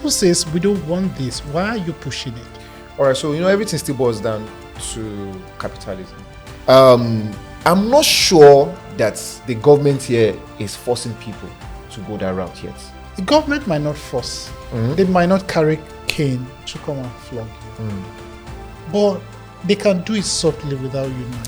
people says we don't want this. Why are you pushing it? All right, so everything still boils down to capitalism. I'm not sure that the government here is forcing people to go that route yet. The government might not force. They might not carry cane to come and flog you. But they can do it subtly without you knowing.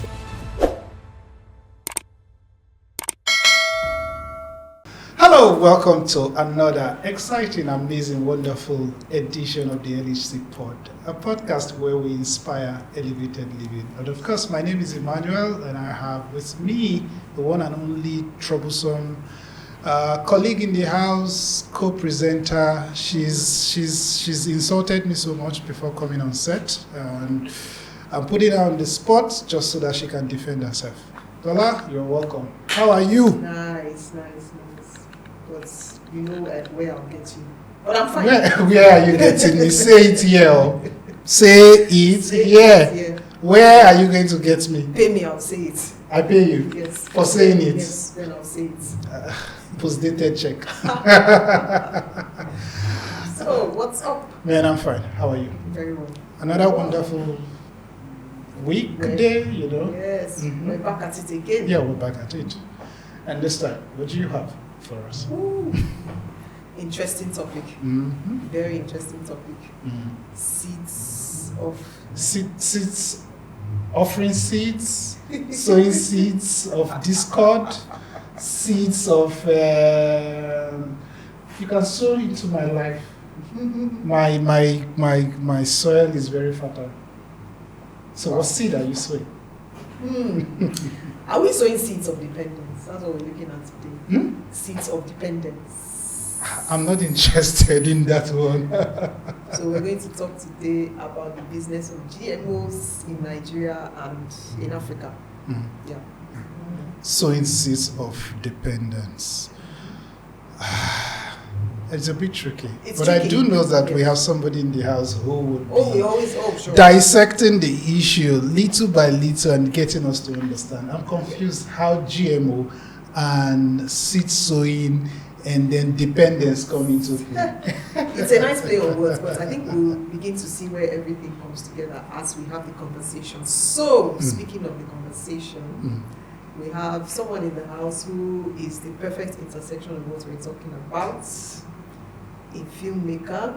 Hello, welcome to another exciting, amazing, wonderful edition of the LHC Pod, a podcast where we inspire elevated living. And of course, my name is Emmanuel, and I have with me the one and only troublesome colleague in the house, co-presenter. She's insulted me so much before coming on set, and I'm putting her on the spot just so that she can defend herself. Lola, you're welcome. How are you? Nice. But you know where I'll get you. But I'm fine. Where are you getting me? Say it here. Say it here. Where are you going to get me? Pay me, I'll say it. I pay you? Yes. For saying it? Yes, then I'll say it. Post-dated check. So, what's up? Man, I'm fine. How are you? Very well. Another wonderful weekday, you know? Yes. We're back at it again. Yeah, we're back at it. And this time, what do you have for us? Ooh. Interesting topic. Very interesting topic. Seeds, offering seeds, sowing seeds of discord, seeds of you can sow into my life. My soil is very fertile. So what seed are you sowing? Are we sowing seeds of dependence? That's what we're looking at today. Seeds of dependence. I'm not interested in that one. So we're going to talk today about the business of GMOs in Nigeria and in Africa. Yeah. Sowing seeds of dependence. It's a bit tricky. But I do know that we have somebody in the house who would be sure. dissecting the issue little by little and getting us to understand. I'm confused how GMO and seed sowing and then dependence come into play. It's a nice play on words, but I think we'll begin to see where everything comes together as we have the conversation. So, speaking of the conversation, we have someone in the house who is the perfect intersection of what we're talking about. A filmmaker,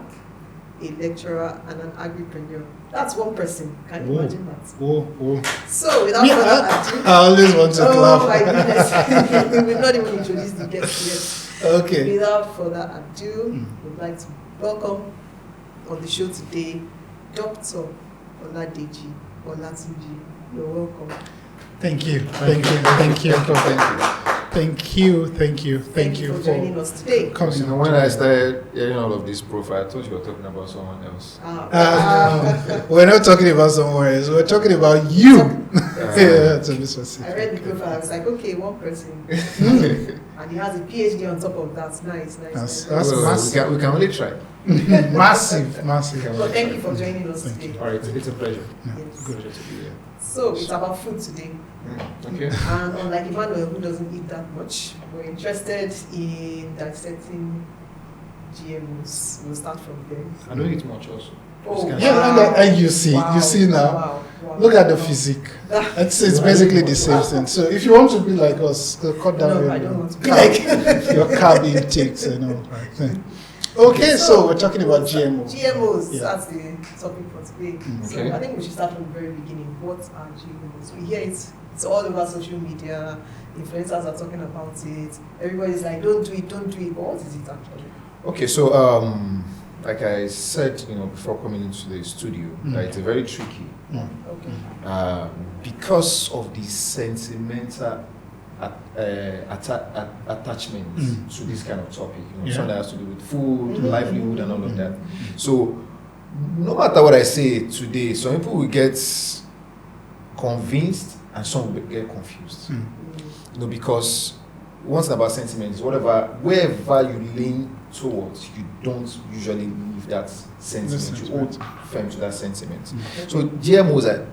a lecturer, and an agripreneur. That's one person. Can you imagine that? So, without further ado, I always want to clap. Oh my goodness. We've not even introduced the guest yet. Okay. Without further ado, we'd like to welcome on the show today Dr. Oladeji Olatunji. You're welcome. Thank you for joining us today. Coming When I started hearing all of this profile, I thought you were talking about someone else. No, we're not talking about someone else. We're talking about you. To be specific. I read the profile. I was like, okay, one person, and he has a PhD on top of that. Nice. That's massive. We can only try. massive. Well, thank you for joining us today. All right, it's a pleasure. Yes. Pleasure to be here. So it's about food today. Okay. And unlike Emmanuel, who doesn't eat that much, we're interested in dissecting GMOs. We'll start from there. I don't eat much also. Oh, And you see now. Wow. Look at the physique. It's basically the same thing. So if you want to be like us, cut down I don't want to be like your carb intakes and all. Right. Okay, so we're talking about GMOs. GMOs, that's the topic for today. So Okay. I think we should start from the very beginning. What are GMOs? We hear it's all over social media. Influencers are talking about it. Everybody's like, don't do it. But what is it actually? Okay, so like I said, before coming into the studio, that it's a very tricky one. Okay. Because of the sentimental attachment to this kind of topic, something that has to do with food, livelihood, and all of that. So, no matter what I say today, some people will get convinced and some will get confused. Because one thing about sentiment is wherever you lean towards, you don't usually leave that sentiment. You hold firm to that sentiment. So GMOs are,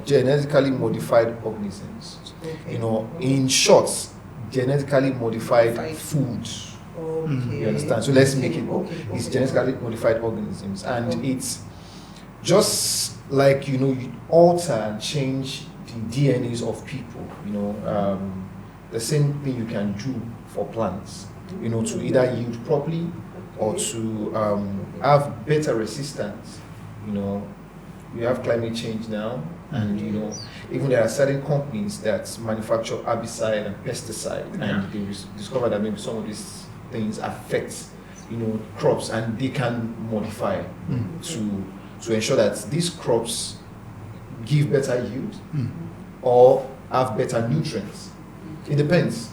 genetically modified organisms. Okay. In short, genetically modified food. Okay. You understand? So let's make it. Okay. It's genetically modified organisms, and it's just like you alter and change the DNAs of people. The same thing you can do for plants. To either yield properly or to have better resistance. We have climate change now, and even there are certain companies that manufacture herbicide and pesticide, and they discover that maybe some of these things affect crops, and they can modify to ensure that these crops give better yield or have better nutrients. It depends.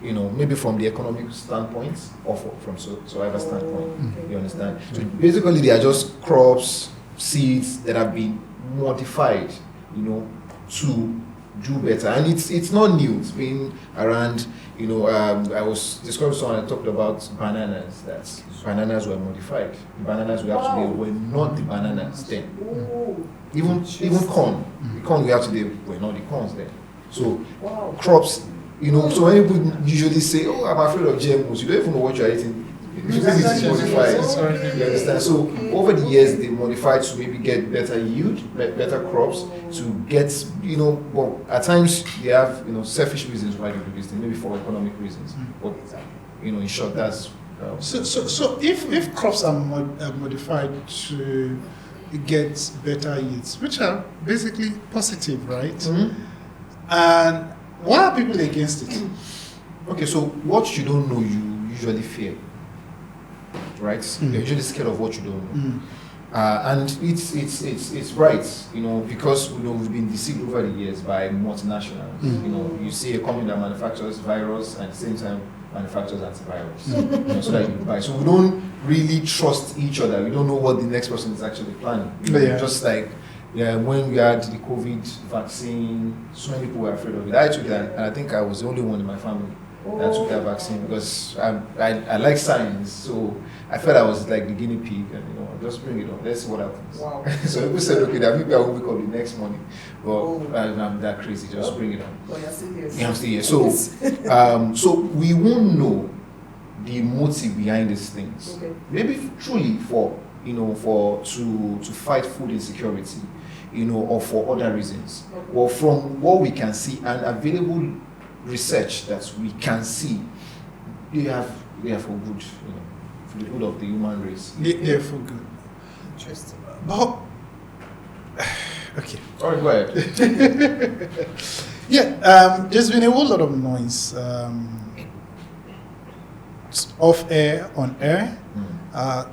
Maybe from the economic standpoint or from survival standpoint. You understand? So basically, they are just crops, seeds that have been modified, to do better. And it's not new. It's been around. I was discussing someone that talked about bananas. That bananas were modified. The bananas we have today were not the bananas then. Even corn. The corn we have today were not the corns then. So crops. So when people usually say, "Oh, I'm afraid of GMOs," you don't even know what you're eating. This is modified. You understand? So over the years, they modified to maybe get better yield, better crops, to get, well, at times they have, selfish reasons why they do this thing, maybe for economic reasons. But, in short, that's. So if crops are modified to get better yields, which are basically positive, right? And why are people against it? Okay, so what you don't know, you usually fear, right? You're usually scared of what you don't know, and it's right, because we've been deceived over the years by multinationals. You see a company that manufactures virus and at the same time manufactures antivirus, so that you buy. So we don't really trust each other. We don't know what the next person is actually planning. Just like. When we had the COVID vaccine, so many people were afraid of it. I took that, and I think I was the only one in my family that took that vaccine, because I like science, so I felt I was like the guinea pig, and just bring it on. Let's see what happens. Wow. So people said, okay, that maybe I will wake up the next morning, but I'm that crazy. Just bring it on. But you're still here. Yeah, I'm still here. So, so we won't know the motive behind these things. Okay. Maybe truly to fight food insecurity, or for other reasons. Well, from what we can see and available research that we can see, they are for good, for the good of the human race. They're for good. Interesting. But okay. All right, go ahead. There's been a whole lot of noise off air, on air,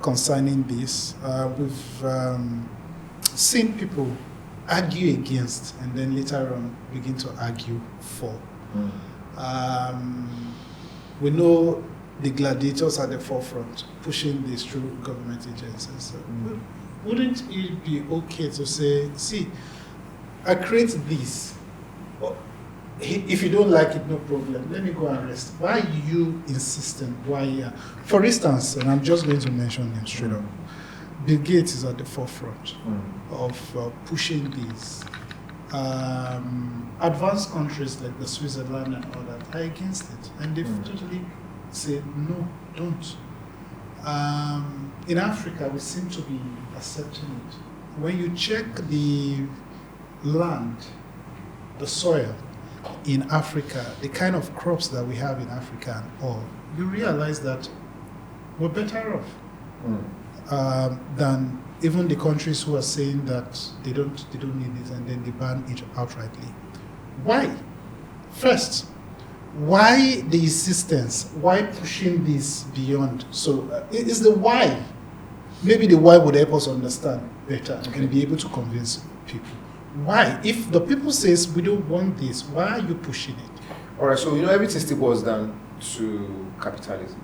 concerning this. We've seen people argue against and then later on begin to argue for. We know the gladiators at the forefront pushing this through government agencies. Wouldn't it be okay to say, see, I create this. If you don't like it, no problem. Let me go and rest. Why are you insistent? Why? For instance, and I'm just going to mention them straight up, Bill Gates is at the forefront of pushing this. Advanced countries like the Switzerland and all that are against it, and they've totally said no, don't. In Africa, we seem to be accepting it. When you check the land, the soil in Africa, the kind of crops that we have in Africa and all, you realize that we're better off than even the countries who are saying that they don't need it and then they ban it outrightly. Why? First, why the insistence? Why pushing this beyond? So it is the why. Maybe the why would help us understand better and be able to convince people. Why? If the people says we don't want this, why are you pushing it? All right, so everything still boils down to capitalism,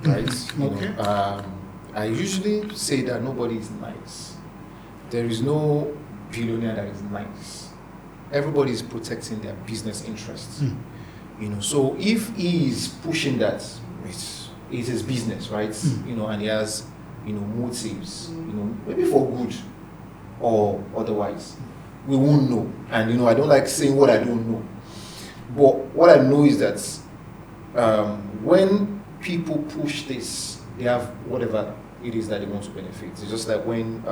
right? Okay. I usually say that nobody is nice. There is no billionaire that is nice. Everybody is protecting their business interests. So if he is pushing that, it's his business, right? And he has, motives, maybe for good or otherwise. We won't know. And, I don't like saying what I don't know. But what I know is that when people push this, they have whatever it is that they want to benefit. It's just like when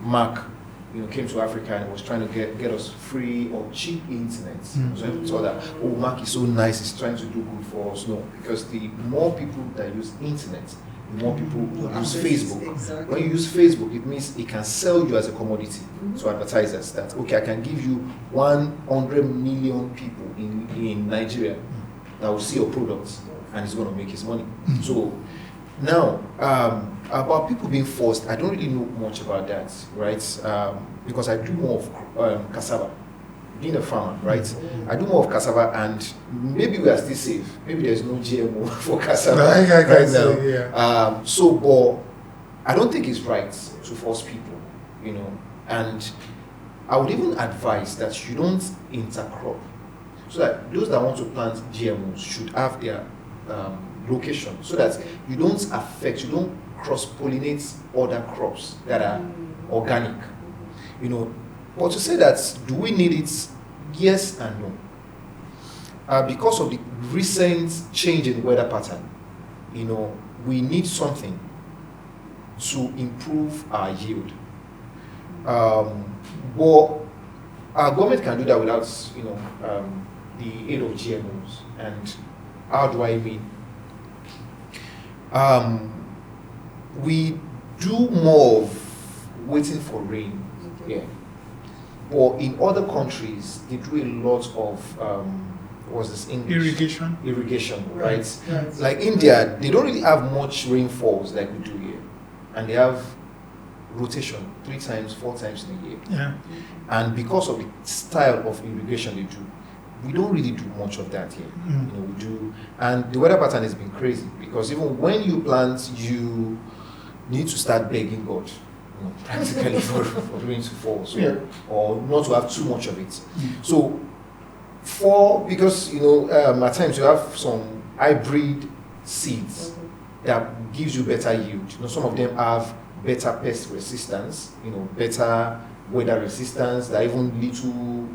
Mark, came to Africa and was trying to get us free or cheap internet. So we thought that, oh, Mark is so nice, he's trying to do good for us. No, because the more people that use internet, the more people who use Facebook. Exactly. When you use Facebook, it means it can sell you as a commodity to advertisers that, okay, I can give you 100 million people in Nigeria that will see your products and he's going to make his money. So now, about people being forced, I don't really know much about that, right? Because I do more of cassava, being a farmer, right? I do more of cassava, and maybe we are still safe. Maybe there's no GMO for cassava right now. But I don't think it's right to force people, and I would even advise that you don't intercrop, so that those that want to plant GMOs should have their location, so that you don't cross-pollinate other crops that are organic. But to say that, do we need it? Yes and no. Because of the recent change in weather pattern, we need something to improve our yield. But our government can do that without, the aid of GMOs. And how do I mean? We do more of waiting for rain. Yeah. But in other countries, they do a lot of what's this English? Irrigation, right? Like India, they don't really have much rainfalls like we do here, and they have rotation 3 times, 4 times in a year. Yeah. And because of the style of irrigation they do, we don't really do much of that here. We do, and the weather pattern has been crazy because even when you plant, you need to start begging God, practically for rain to fall, or not to have too much of it. So, because at times you have some hybrid seeds that gives you better yield. Some of them have better pest resistance, better weather resistance, that even little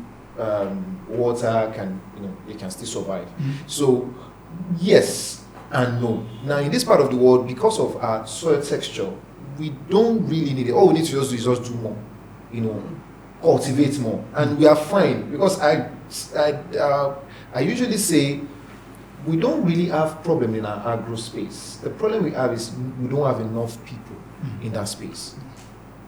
water can, they can still survive. So, yes and no. Now, in this part of the world, because of our soil texture, we don't really need it. All we need to just do is just do more, cultivate more, and we are fine. Because I usually say we don't really have problem in our agro space. The problem we have is we don't have enough people in that space.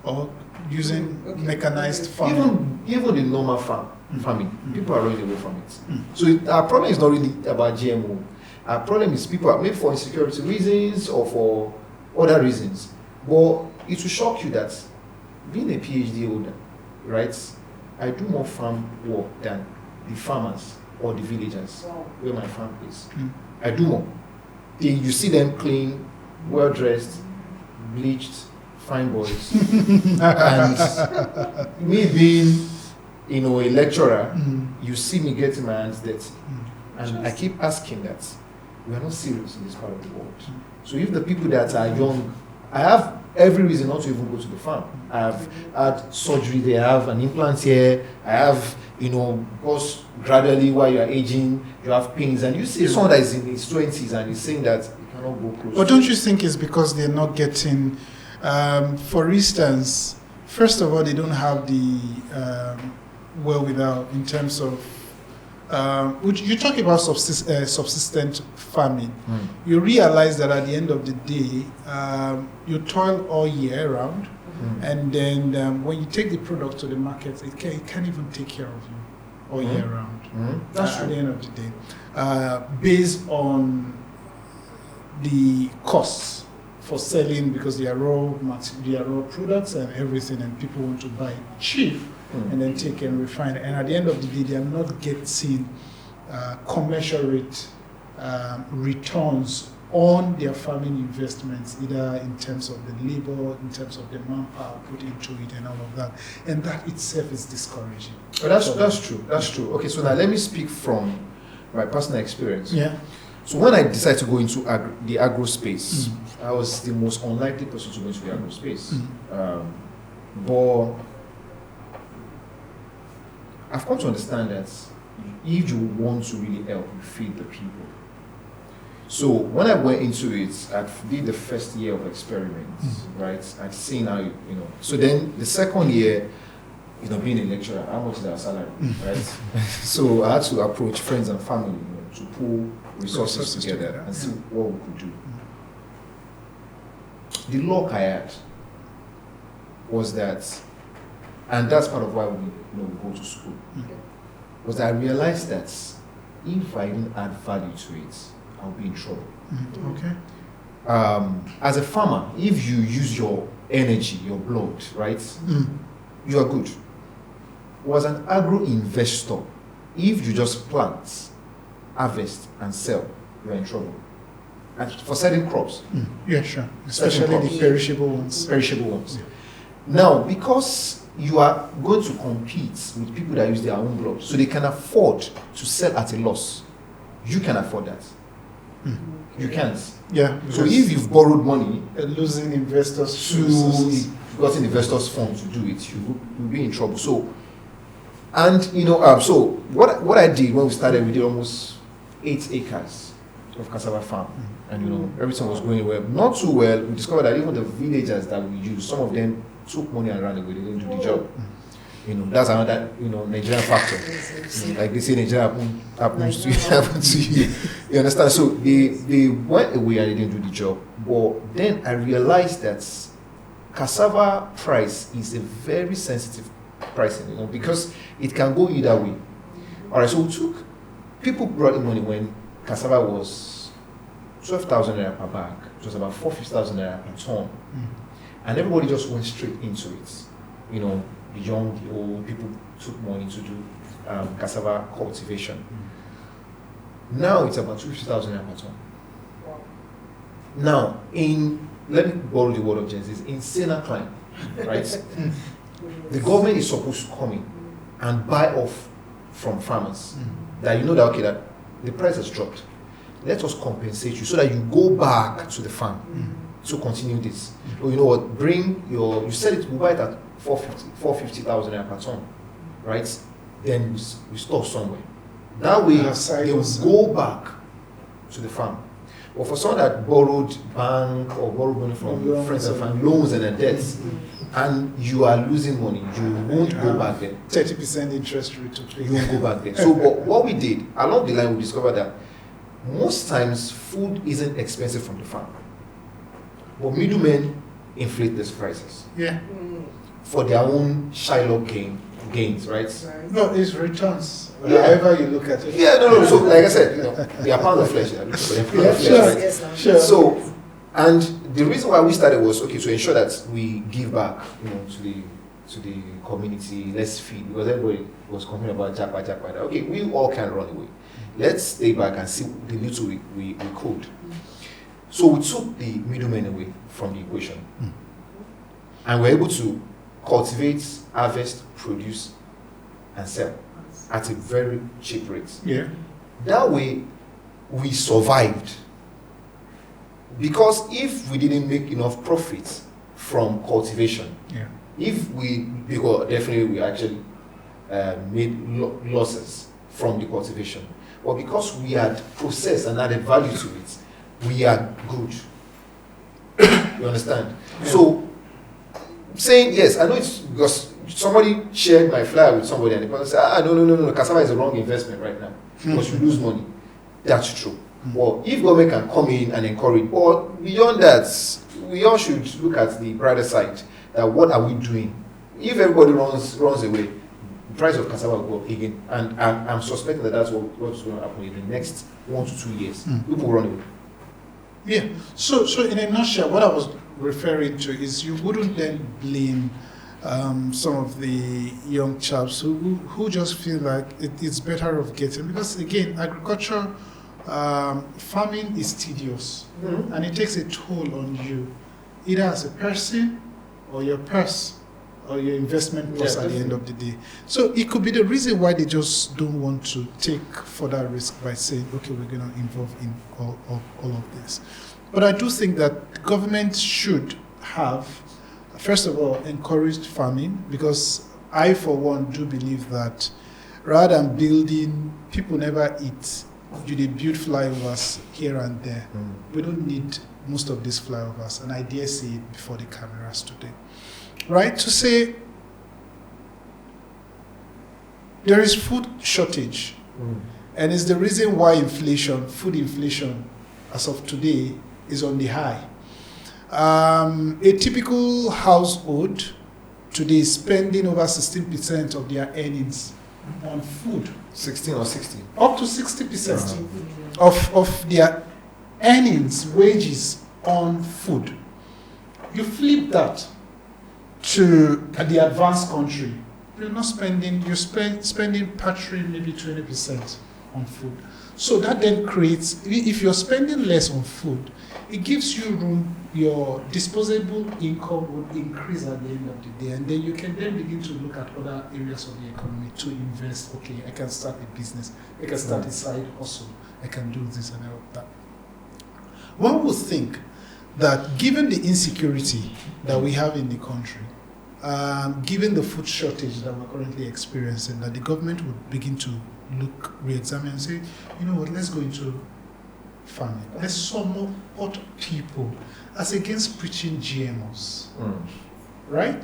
Or using mechanized farming. Even the normal farming, people are running away from it. So our problem is not really about GMO. Our problem is people are maybe for insecurity reasons or for other reasons. But it will shock you that being a PhD holder, right, I do more farm work than the farmers or the villagers where my farm is. I do more. You see them clean, well dressed, bleached, fine boys. And me being, a lecturer, you see me getting my hands dirty. And I keep asking that we are not serious in this part of the world. So if the people that are young, I have every reason not to even go to the farm. I have had surgery there, I have an implant here, I have, because gradually while you are aging, you have pains, and you see someone that is in his 20s and he's saying that he cannot go close. But don't you think it's because they're not getting, for instance, first of all, they don't have the wherewithal in terms of, you talk about subsistent farming. You realize that at the end of the day, you toil all year round, and then when you take the product to the market, it can't even take care of you all year round. That's at the end of the day, based on the costs for selling, because they are raw products and everything, and people want to buy cheap. And then take and refine it. And at the end of the day, they are not getting commensurate returns on their farming investments, either in terms of the labor, in terms of the manpower put into it, and all of that. And that itself is discouraging. But that's true. That's true. Okay, so now let me speak from my personal experience. Yeah. So when I decided to go into the agro space, I was the most unlikely person to go into the agro space. But I've come to understand that if you want to really help, you feed the people. So when I went into it, I did the first year of experiments, right? And seeing how, So then the second year, being a lecturer, how much is our salary, right? So I had to approach friends and family, to pull resources together and see what we could do. The luck I had was that, and that's part of why we go to school, was that I realized that if I didn't add value to it, I'll be in trouble. Okay. As a farmer, if you use your energy, your blood, right, you are good. Or as an agro investor, if you just plant, harvest, and sell, you are in trouble. And for certain crops. Yeah, sure. Especially the perishable ones. Perishable ones. Now, because you are going to compete with people that use their own blood, so they can afford to sell at a loss. You can afford that. You can't. Yeah. So if you've borrowed money, losing investors you've gotten investors' funds to do it, you'll be in trouble. So, and so what I did when we started, we did almost 8 acres of cassava farm, and everything was going well. Not too well. We discovered that even the villagers that we used, some of them took money and ran away. They didn't do the job. That's another Nigerian factor. Like they say, Nigeria happens to you. You understand? So they went away and they didn't do the job. But then I realized that cassava price is a very sensitive pricing, because it can go either way. All right. So people brought in money when cassava was 12,000 naira per bag. It was about 4,000 naira per ton, and everybody just went straight into it. The young, the old, people took money to do cassava cultivation. Now it's about 250,000 naira per ton. Wow. Now, let me borrow the word of Genesis, in saner climb, right? The government is supposed to come in and buy off from farmers that that the price has dropped. Let us compensate you so that you go back to the farm to continue this. Or you know what? You sell it, we buy it at 450,000 naira per ton, right? Then we store somewhere. That way they will go back to the farm. But for someone that borrowed bank or borrowed money from friends and family, loans and then debts, and you are losing money, you won't go back there. 30% interest rate to pay. You won't go back there. So what we did, along the line, we discovered that most times food isn't expensive from the farm. But middlemen inflate these prices. Yeah. For their own shallow gains, right? No, it's returns. However you look at it. Yeah, no. So like I said, they are pound of flesh. Sure. So, and the reason why we started was to ensure that we give back, to the community. Let's feed, because everybody was complaining about jackpot. Okay, we all can run away. Let's stay back and see the little we could. So we took the middlemen away from the equation, and we're able to cultivate, harvest, produce, and sell at a very cheap rate. Yeah. That way, we survived. Because if we didn't make enough profit from cultivation, because definitely we actually made losses from the cultivation. But because we had processed and added value to it, we are good. You understand? Yeah. So, saying yes, I know it's because somebody shared my flyer with somebody and the person said, no, cassava is a wrong investment right now because you lose money. That's true. Well, if government can come in and encourage, but beyond that, we all should look at the brighter side. That what are we doing? If everybody runs away, the price of cassava will go up again. And I'm suspecting that that's what's going to happen in the next 1 to 2 years. People will run away. Yeah. So in a nutshell, what I was referring to is you wouldn't then blame some of the young chaps who just feel like it's better off getting, because again, agriculture, farming is tedious and it takes a toll on you, either as a person or your purse or your investment purse at the end of the day. So it could be the reason why they just don't want to take further risk by saying, okay, we're going to involve in all of this. But I do think that government should have, first of all, encouraged farming, because I, for one, do believe that rather than building, people never eat you dey build flyovers here and there. We don't need most of these flyovers, and I dare say it before the cameras today. Right? To say there is food shortage, and it's the reason why food inflation, as of today, is on the high. A typical household today is spending over 16% of their earnings on food. 16 or 60? Up to 60% of their earnings, wages on food. You flip that to the advanced country, you're spending patry maybe 20% on food. So that then creates, if you're spending less on food, it gives you room, your disposable income would increase at the end of the day, and then you can then begin to look at other areas of the economy to invest. Okay, I can start a business, I can start a side hustle, I can do this and all of that. One would think that given the insecurity that we have in the country, given the food shortage that we're currently experiencing, that the government would begin to re-examine and say, you know what, let's go into farming. Let's support people as against preaching GMOs. Right?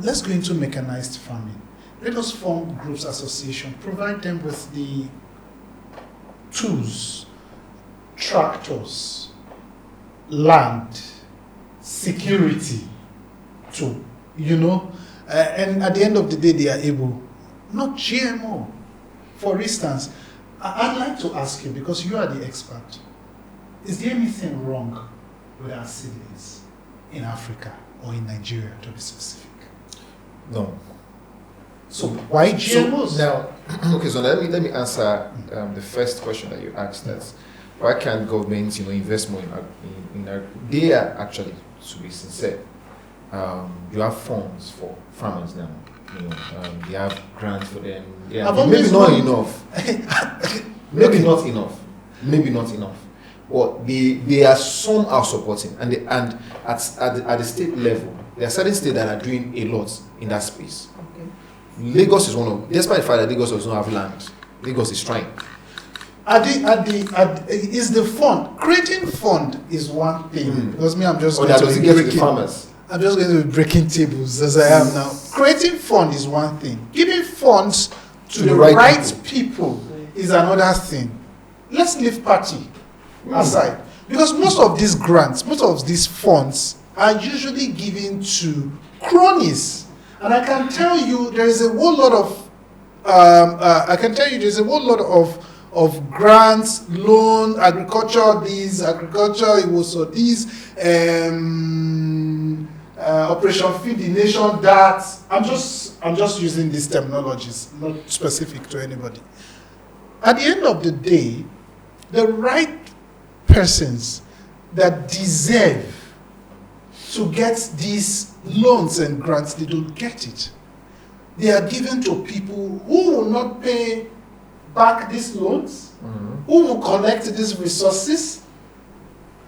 Let's go into mechanized farming. Let us form groups, associations, provide them with the tools, tractors, land, security to, and at the end of the day, they are able, not GMO. For instance, I'd like to ask you, because you are the expert, is there anything wrong with our seedlings in Africa or in Nigeria, to be specific? No. So why GMOs? So let me answer the first question that you asked. That's why can't governments, invest more in our? They are actually, to be sincere, you have funds for farmers now. They have grants for them. Maybe not enough. Maybe not enough. But they are somehow supporting, and at the state level, there are certain states that are doing a lot in that space. Okay. Lagos is one of, despite the fact that Lagos does not have land, Lagos is trying. Is the fund creating fund is one thing, because I'm just going to get to the farmers. I'm just going to be breaking tables as I am now. Creating fund is one thing. Giving funds to the right people is another thing. Let's leave party aside, because most of these grants, most of these funds are usually given to cronies, and I can tell you there is a whole lot of grants, loan, agriculture this, agriculture it was so this, Operation Feed the Nation that. I'm just using these terminologies, not specific to anybody. At the end of the day, the right persons that deserve to get these loans and grants, they don't get it. They are given to people who will not pay back these loans, who will collect these resources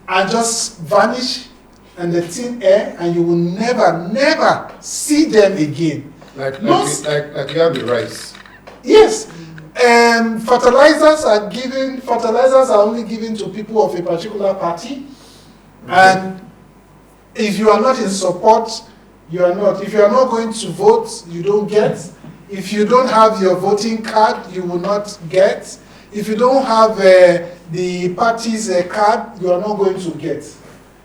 and just vanish in the thin air, and you will never see them again. Like you have the rice. Yes. Fertilizers are only given to people of a particular party. And if you are not in support, you are not. If you are not going to vote, you don't get. If you don't have your voting card, you will not get. If you don't have the party's card, you are not going to get.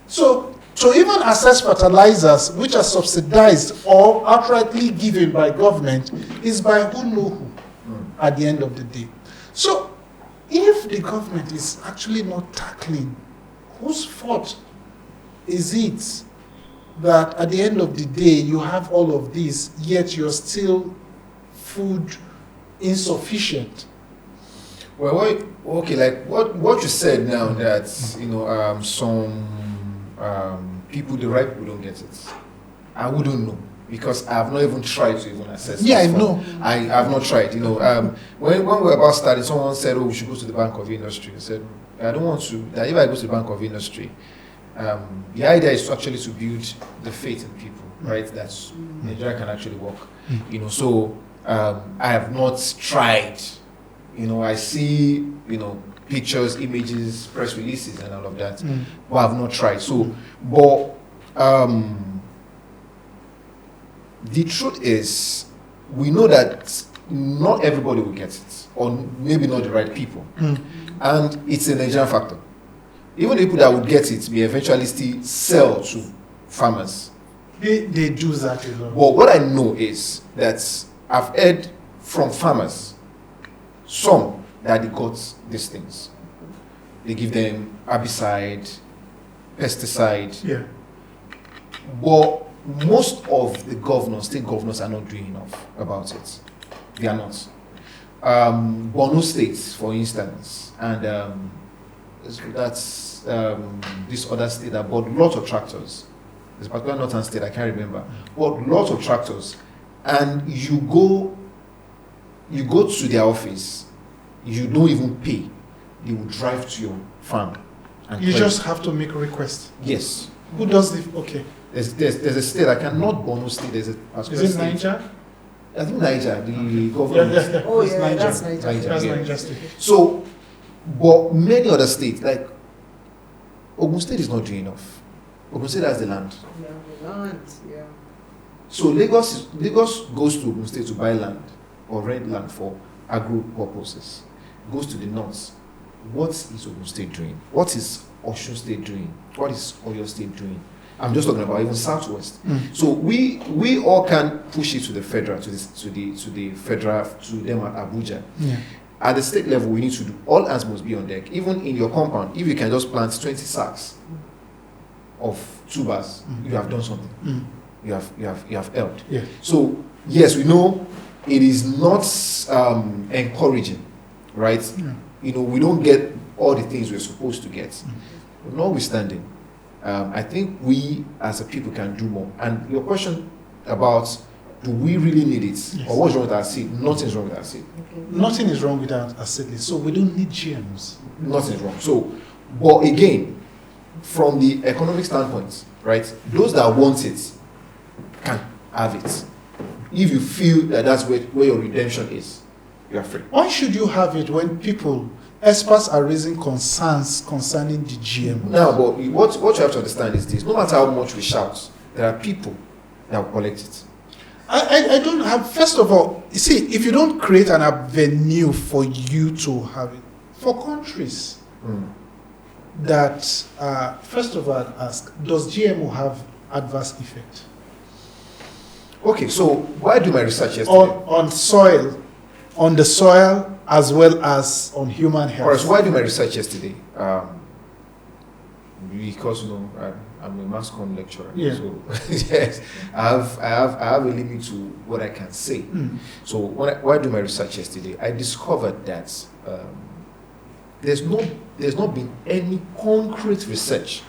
So, to even access fertilizers, which are subsidized or outrightly given by government, is by who know who at the end of the day. So, if the government is actually not tackling, whose fault is it that at the end of the day you have all of this, yet you're still food insufficient? Well, okay, like what you said now, that some people, the right people, don't get it. I wouldn't know, because I have not even tried to even assess. Yeah, I know. I have not tried. When we were about starting, someone said, "Oh, we should go to the Bank of Industry." I said, "I don't want to. That if I go to the Bank of Industry, the idea is actually to build the faith in people, right? That Nigeria can actually work. So I have not tried, I see, pictures, images, press releases, and all of that, but I've not tried. So, but the truth is, we know that not everybody will get it, or maybe not the right people, and it's a Nigerian factor. Even the people that would get it may eventually still sell to farmers. They do that a lot. But what I know is that I've heard from farmers, some that they got these things. They give them herbicide, pesticide. Yeah. But most of the governors, state governors, are not doing enough about it. They are not. Borno State, for instance, and that's this other state that bought lots of tractors. There's a particular northern state, I can't remember. Bought lots of tractors, and you go to their office, you don't even pay. They will drive to your farm. And You just have to make a request. Yes. Who does the okay? There's a state, I cannot Borno State, there's a particular Is it state. Niger? I think Niger, the government. Yeah. Oh, It's yeah, Niger. that's Niger. That's Yeah. Niger State. So, but many other states, like Ogun State is not doing enough. Ogun State has the land. Yeah, the land, yeah. So Lagos goes to Ogun State to buy land or rent land for agro purposes. Goes to the north. What is Ogun State doing? What is Osun State doing? What is Oyo State doing? I'm just talking about even southwest. So we all can push it to the federal, to the federal, to them at Abuja. Yeah. At the state level, we need to do, all hands must be on deck. Even in your compound, if you can just plant 20 sacks of tubers, you have done something. You have helped. Yeah. So yes, we know it is not encouraging, right? Yeah. We don't get all the things we're supposed to get. But notwithstanding, I think we as a people can do more. And your question about do we really need it, Yes. or what's wrong with our seed? Nothing's wrong with our seed. Okay. Nothing is wrong with our seedlings, so we don't need GMs. Nothing's wrong. So, but again, from the economic standpoint, right? Those that want it can have it. If you feel that that's where your redemption is, you are free. Why should you have it when experts are raising concerns concerning the GM? Now, but what you have to understand is this: no matter how much we shout, there are people that will collect it. I don't have, first of all, you see, if you don't create an avenue for you to have it, for countries that, first of all, ask, does GMO have adverse effect? Okay, so why do my research yesterday? On the soil, as well as on human health. Or else, why do my research yesterday? Because I'm a mass comm lecturer. Yeah. So yes, I have a limit to what I can say. So why do my research yesterday? I discovered that there's not been any concrete research.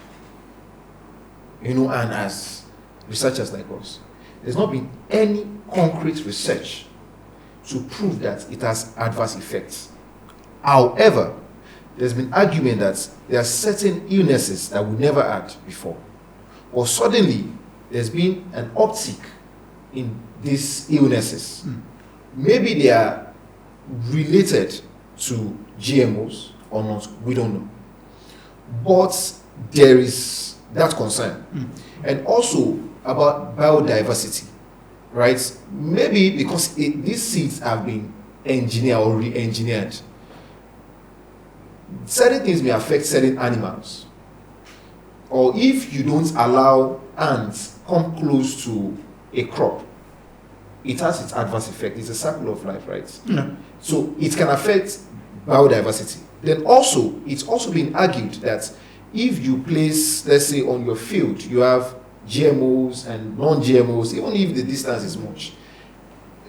And as researchers like us, there's not been any concrete research to prove that it has adverse effects. However, there's been argument that there are certain illnesses that we never had before. Or suddenly, there's been an uptick in these illnesses. Maybe they are related to GMOs or not, we don't know. But there is that concern. And also about biodiversity, right? Maybe because these seeds have been engineered or re-engineered. Certain things may affect certain animals. Or if you don't allow ants come close to a crop, it has its adverse effect. It's a cycle of life, right? No. So it can affect biodiversity. Then also, it's also been argued that if you place, let's say, on your field, you have GMOs and non-GMOs, even if the distance is much,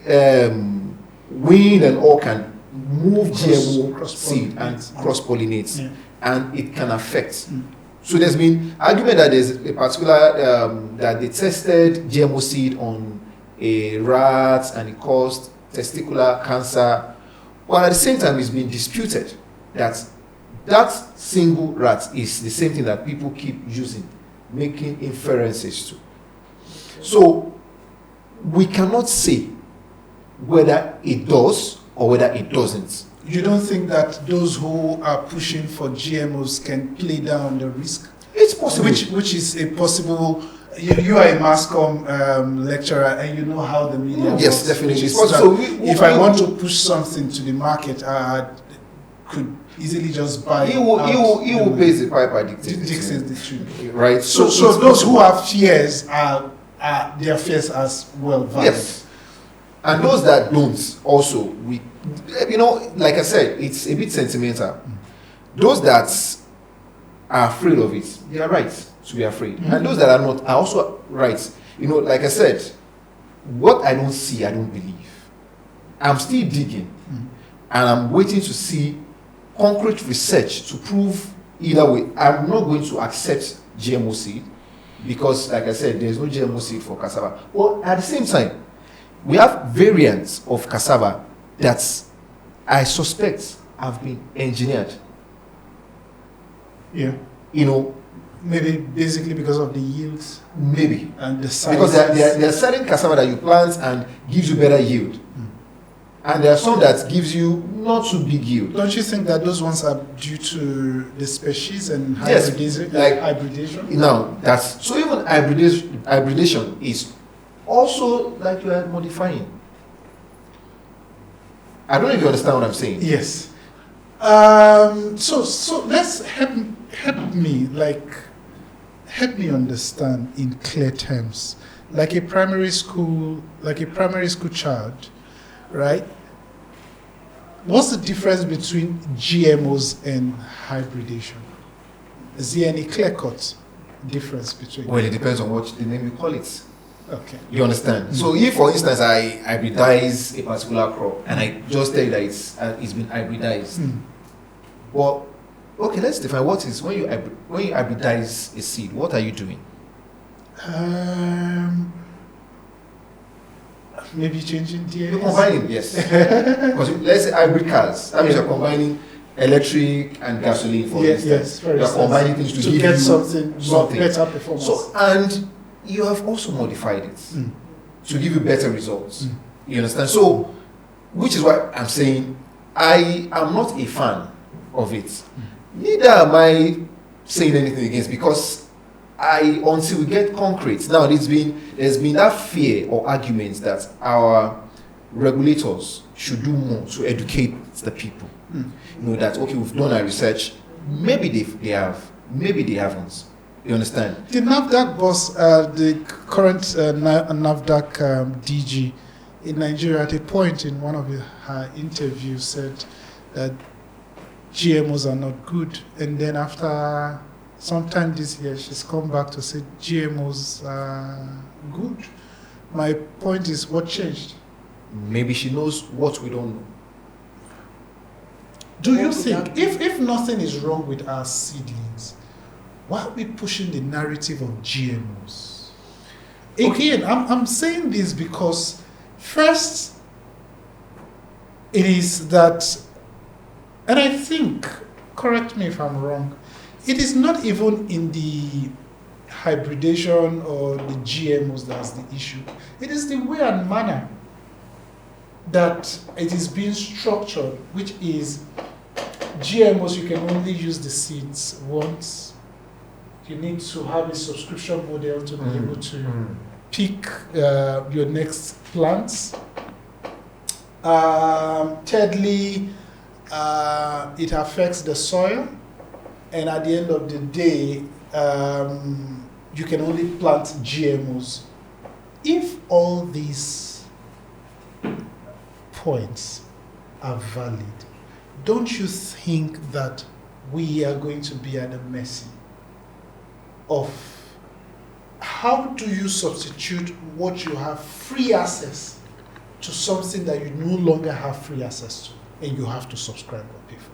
wind and all can move GMO seed and cross-pollinate, and it can affect. So there's been argument that there's a particular, that they tested GMO seed on a rat and it caused testicular cancer, while at the same time it's been disputed that that single rat is the same thing that people keep using, making inferences to. So we cannot say whether it does or whether it doesn't. you don't think that those who are pushing for GMOs can play down the risk? It's possible. Which is a possible. You are a mass comm lecturer, and you know how the media works. Yes, definitely. So if I want to push something to the market, I could easily just buy. He will pay the piper dictates the truth. Right. So those who have fears are their fears as well valid. Yes. And those that don't also, like I said, it's a bit sentimental. Those that are afraid of it, they are right to be afraid. And those that are not are also right. Like I said, what I don't see, I don't believe. I'm still digging. And I'm waiting to see concrete research to prove either way. I'm not going to accept GMO seed because, like I said, there's no GMO seed for cassava. Well, at the same time, we have variants of cassava that I suspect have been engineered. Yeah. Maybe basically because of the yields. Maybe. And the size. Because there are certain cassava that you plant and gives you better yield. And there are some that gives you not too big yield. Don't you think that those ones are due to the species and Yes, hybridization? Now, so even hybridization is also like you are modifying. I don't know if you understand what I'm saying. Yes. So let's help me understand in clear terms, like a primary school child, right? What's the difference between GMOs and hybridization? Is there any clear-cut difference between? Well, it depends on what the name you call it. Okay. You understand? So if, for instance, I hybridize a particular crop and I just tell you that it's been hybridized, well, okay, let's define what is when you hybridize a seed. What are you doing? Maybe changing DNA. You're combining, yes. Because let's say hybrid cars. That means you're combining electric and gasoline, for instance. Yes, you're combining things to give get you something better performance. So, and you have also modified it to give you better results. You understand? So, which is why I'm saying I am not a fan of it. Neither am I saying anything against, because until we get concrete. Now there's been that fear or argument that our regulators should do more to educate the people. That okay, we've done our research. Maybe they have, maybe they haven't. You understand? The NAFDAC boss, the current NAFDAC DG in Nigeria, at a point in one of her interviews, said that GMOs are not good, and then after sometime this year, she's come back to say GMOs are good. My point is, what changed? Maybe she knows what we don't know. Do you think, if nothing is wrong with our seedlings, why are we pushing the narrative of GMOs? Again, I'm saying this because, first, it is that, and I think, correct me if I'm wrong, it is not even in the hybridization or the GMOs that's the issue. It is the way and manner that it is being structured, which is GMOs, you can only use the seeds once. You need to have a subscription model to be able to pick your next plants. Thirdly, it affects the soil. And at the end of the day, you can only plant GMOs. If all these points are valid, don't you think that we are going to be at the mercy of how do you substitute what you have free access to something that you no longer have free access to, and you have to subscribe or pay for?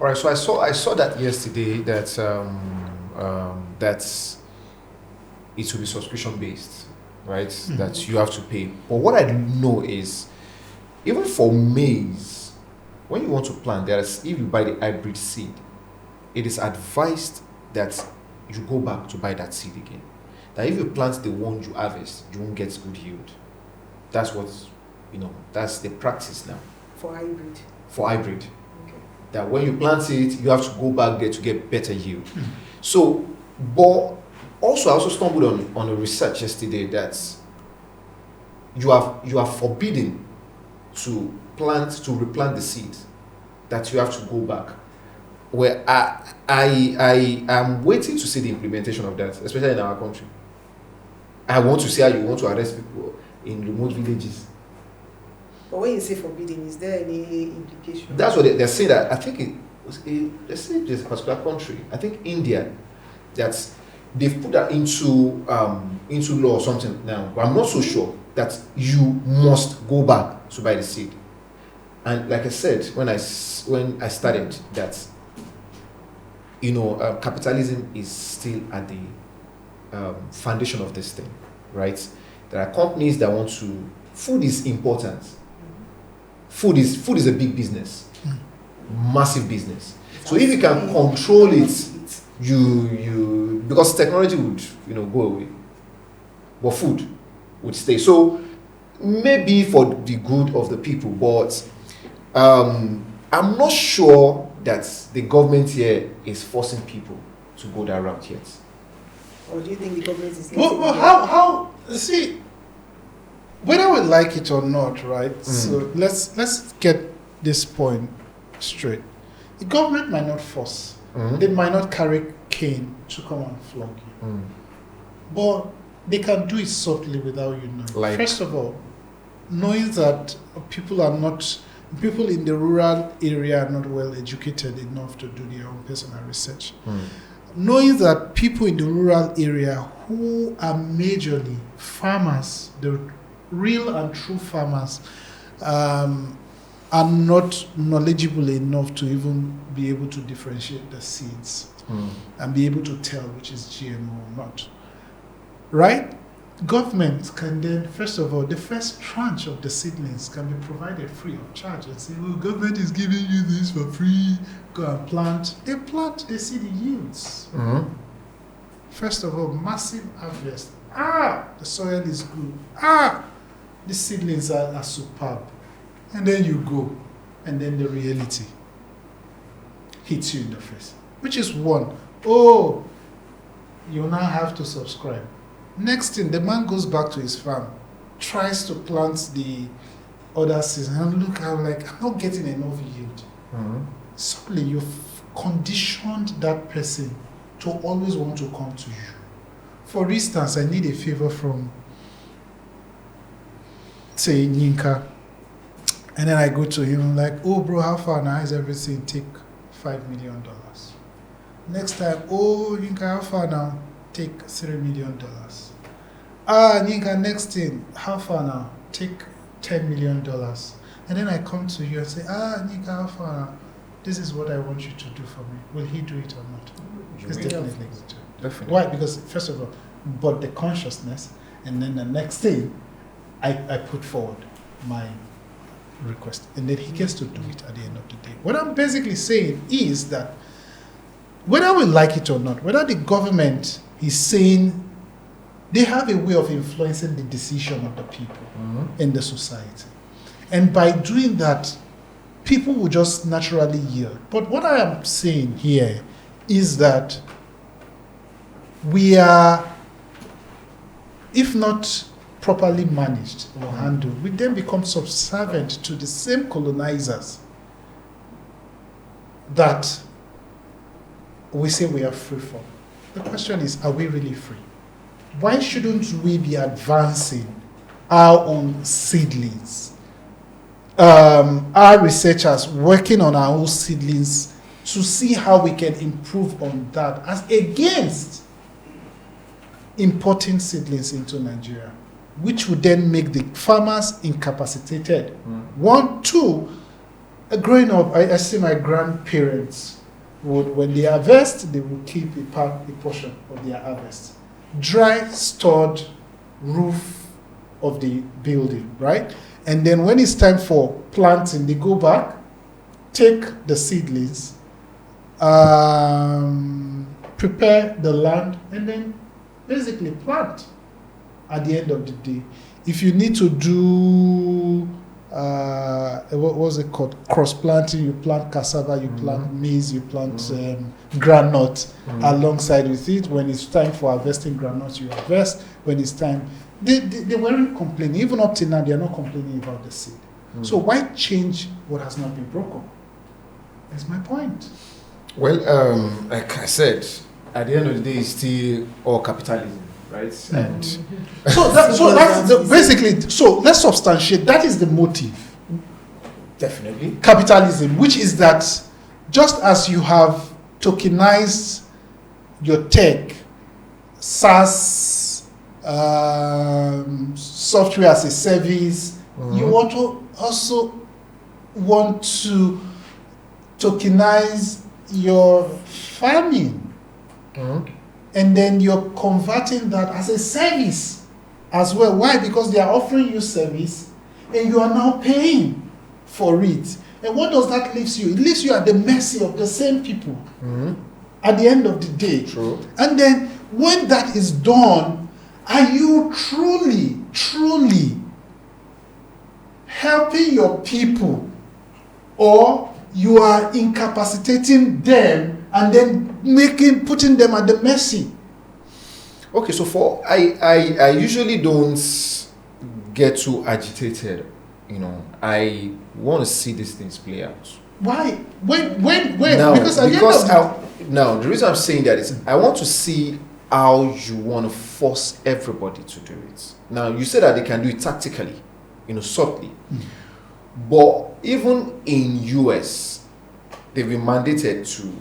All right, so I saw that yesterday that that it will be subscription based, right? That you have to pay. But what I know is, even for maize, when you want to plant, if you buy the hybrid seed, it is advised that you go back to buy that seed again. That if you plant the one you harvest, you won't get good yield. That's what that's the practice now. For hybrid. for hybrid. Okay. That when you plant it, you have to go back there to get better yield. So, but also I also stumbled on a research yesterday that you are forbidden to replant the seed, that you have to go back. Where I am waiting to see the implementation of that, especially in our country. I want to see how you want to arrest people in remote villages. But when you say forbidden, is there any implication? That's what they're saying. That I think let's say there's a particular country, I think India, that they've put that into law or something now. But I'm not so sure that you must go back to buy the seed. And like I said, when I started that, capitalism is still at the foundation of this thing, right? There are companies that want to. Food is important. Food is a big business, massive business. So if you can control it, you because technology would go away, but food would stay. So maybe for the good of the people, but I'm not sure that the government here is forcing people to go that route yet. Or do you think the government is? Well, how see? Whether we like it or not, right? So let's get this point straight. The government might not force. They might not carry cane to come and flog you. But they can do it subtly without you knowing. First of all, knowing that people in the rural area are not well educated enough to do their own personal research. Knowing that people in the rural area who are majorly farmers, the real and true farmers, are not knowledgeable enough to even be able to differentiate the seeds and be able to tell which is GMO or not. Right? Government can then, first of all, the first tranche of the seedlings can be provided free of charge and say, well, government is giving you this for free, go and plant. They plant, they see the yields. First of all, massive harvest. The soil is good. The seedlings are superb. And then you go, and then the reality hits you in the face. Which is one, you now have to subscribe. Next thing, the man goes back to his farm, tries to plant the other season, and look, I'm not getting enough yield. Suddenly, you've conditioned that person to always want to come to you. For instance, I need a favor from, say, Yinka, and then I go to him, I'm like, oh, bro, how far now is everything? Take $5 million. Next time, Yinka, how far now? Take $3 million. Yinka, next thing, how far now? Take $10 million. And then I come to you and say, Yinka, how far now? This is what I want you to do for me. Will he do it or not? It's definitely going to. Definitely. Why? Because, first of all, but the consciousness, and then the next thing, I put forward my request. And then he gets to do it at the end of the day. What I'm basically saying is that whether we like it or not, whether the government is saying they have a way of influencing the decision of the people in the society. And by doing that, people will just naturally yield. But what I am saying here is that we are, if not properly managed or handled, we then become subservient to the same colonizers that we say we are free from. The question is, are we really free? Why shouldn't we be advancing our own seedlings? Our researchers working on our own seedlings to see how we can improve on that as against importing seedlings into Nigeria, which would then make the farmers incapacitated. One, two, growing up, I see my grandparents would, when they harvest, they would keep a portion of their harvest. Dry, stored roof of the building, right? And then when it's time for planting, they go back, take the seedlings, prepare the land, and then basically plant at the end of the day. If you need to do what was it called? Cross planting. You plant cassava, you plant maize, you plant groundnut alongside with it. When it's time for harvesting groundnuts, you harvest. When it's time, they weren't complaining. Even up till now, they are not complaining about the seed. So why change what has not been broken? That's my point. Well, like I said, at the end of the day, it's still all capitalism, right? And basically, so let's substantiate. That is the motive. Definitely. Capitalism, which is that just as you have tokenized your tech, SaaS, software as a service, you also want to tokenize your farming. And then you're converting that as a service as well. Why? Because they are offering you service and you are now paying for it. And what does that leave you? It leaves you at the mercy of the same people at the end of the day. True. And then when that is done, are you truly helping your people, or you are incapacitating them and then putting them at the mercy? Okay, so I usually don't get too agitated. I want to see these things play out. Why? When? Now, because the reason I'm saying that is I want to see how you want to force everybody to do it. Now, you said that they can do it tactically, subtly. But even in US, they've been mandated to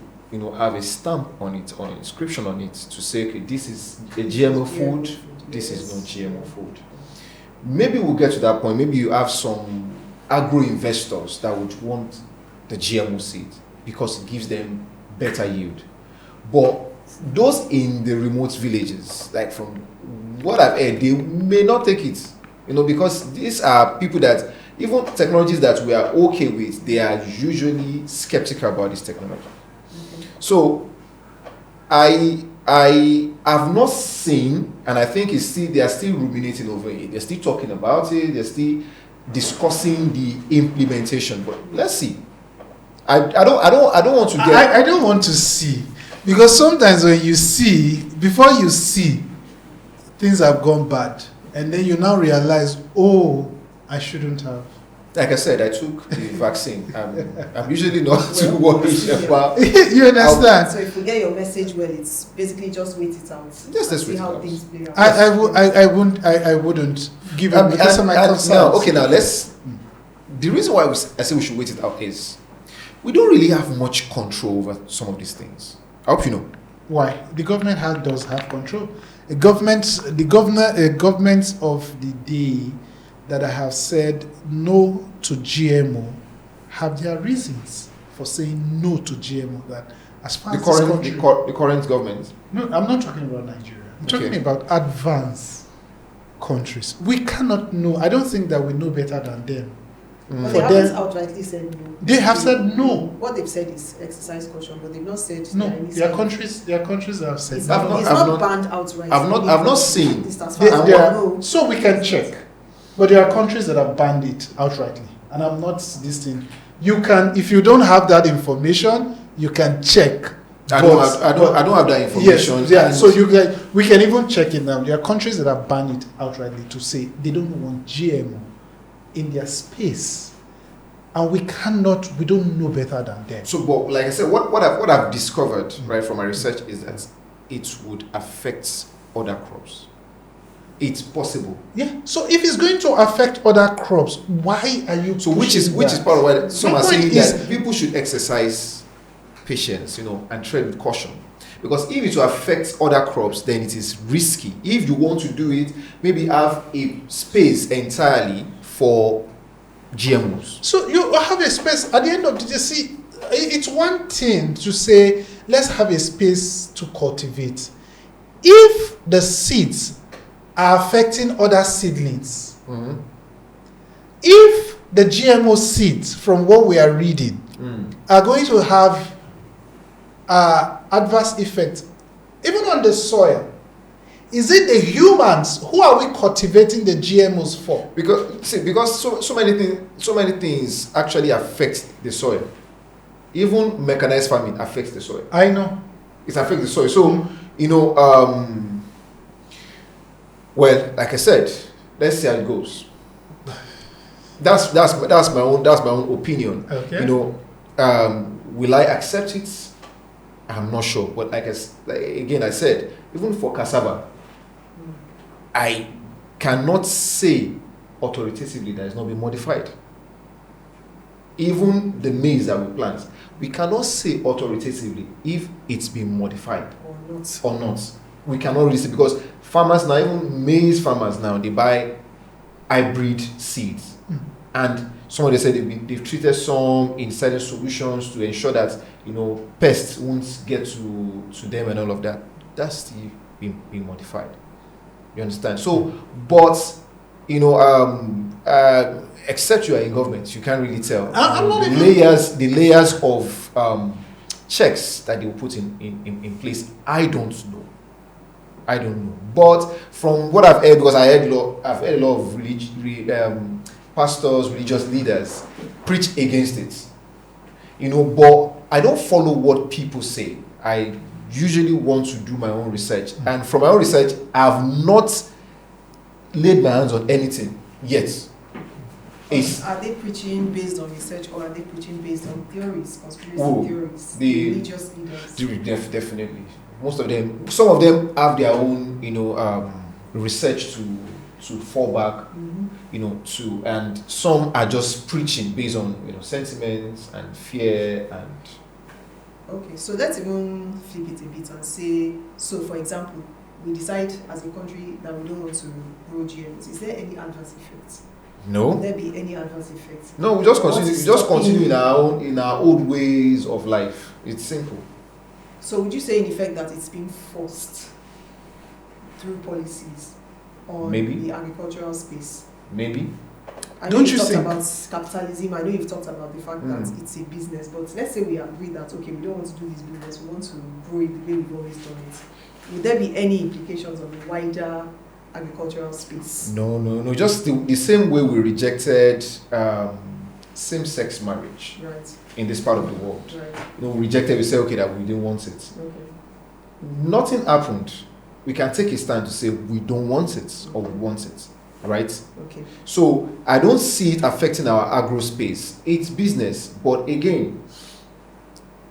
have a stamp on it, or an inscription on it to say, okay, this is a GMO food, this is not GMO food. Maybe we'll get to that point. Maybe you have some agro investors that would want the GMO seed because it gives them better yield. But those in the remote villages, like from what I've heard, they may not take it, because these are people that, even technologies that we are okay with, they are usually skeptical about this technology. So I have not seen, and I think they are still ruminating over it. They're still talking about it. They're still discussing the implementation. But let's see. I don't want to get. I don't want to see, because sometimes when you see, before you see, things have gone bad, and then you now realize, oh, I shouldn't have. Like I said, I took the vaccine. I'm usually not too worried about. You understand? So if you get your message well, it's basically just wait it out. Just see wait how it out. things play out. I wouldn't give it because of my concerns. Now let's. The reason why I say we should wait it out is we don't really have much control over some of these things. I hope you know. Why? The government does have control. The governments of the day that I have said no to GMO have their reasons for saying no to GMO. That as far as the current government. No, I'm not talking about Nigeria. I'm talking about advanced countries. We cannot know. I don't think that we know better than them. But they haven't outrightly said no. They have said no. What they've said is exercise caution, but they've not said no. There are countries that have said it's not banned outright. I've not seen. So we can check. But there are countries that have banned it outrightly, and I'm not this thing. You can, if you don't have that information, you can check. I don't have that information. Yes, yeah. So we can even check it now. There are countries that have banned it outrightly to say they don't want GMO in their space, and we don't know better than them. So, but like I said, what I've discovered right from my research is that it would affect other crops. It's possible. Yeah. So if it's going to affect other crops, why are you? So which is part of why some are saying that people should exercise patience, and tread with caution, because if it will affect other crops, then it is risky. If you want to do it, maybe have a space entirely for GMOs. So you have a space at the end of the day. See, it's one thing to say let's have a space to cultivate. If the seeds are affecting other seedlings. If the GMO seeds, from what we are reading, are going to have adverse effect, even on the soil, Is it the humans? Who are we cultivating the GMOs for? Because so many things actually affect the soil. Even mechanized farming affects the soil. I know. It affects the soil. So, well, like I said, let's see how it goes. That's my own opinion. Okay. Will I accept it? I'm not sure. But I said, even for cassava, I cannot say authoritatively that it's not been modified. Even the maize that we plant, we cannot say authoritatively if it's been modified or not. We cannot really say, because farmers now, even maize farmers now, they buy hybrid seeds. And somebody said they've treated some in certain solutions to ensure that pests won't get to them and all of that. That's still being modified. You understand? So, but except you are in government, you can't really tell the layers of checks that they will put in place. I don't know. But from what I've heard, because I've heard a lot of pastors, religious leaders preach against it. But I don't follow what people say. I usually want to do my own research. And from my own research, I have not laid my hands on anything yet. Are they preaching based on research, or are they preaching based on theories, conspiracy theories, religious leaders? Definitely. Some of them have their own, research to fall back, to, and some are just preaching based on sentiments and fear and. Okay, so let's even flip it a bit and say, so for example, we decide as a country that we don't want to grow GMOs. Is there any adverse effects? No. Will there be any adverse effects? No, we just continue in our old ways of life. It's simple. So would you say in effect that it's being forced through policies on the agricultural space? Maybe. I know you've talked about capitalism. I know you've talked about the fact that it's a business, but let's say we agree that we don't want to do this business, we want to grow it the way we've always done it. Would there be any implications on the wider agricultural space? No. Just the same way we rejected same-sex marriage in this part of the world. Right. We rejected. We said that we didn't want it. Okay. Nothing happened. We can take a stand to say we don't want it or we want it. Right? Okay. So I don't see it affecting our agro space. It's business, but again,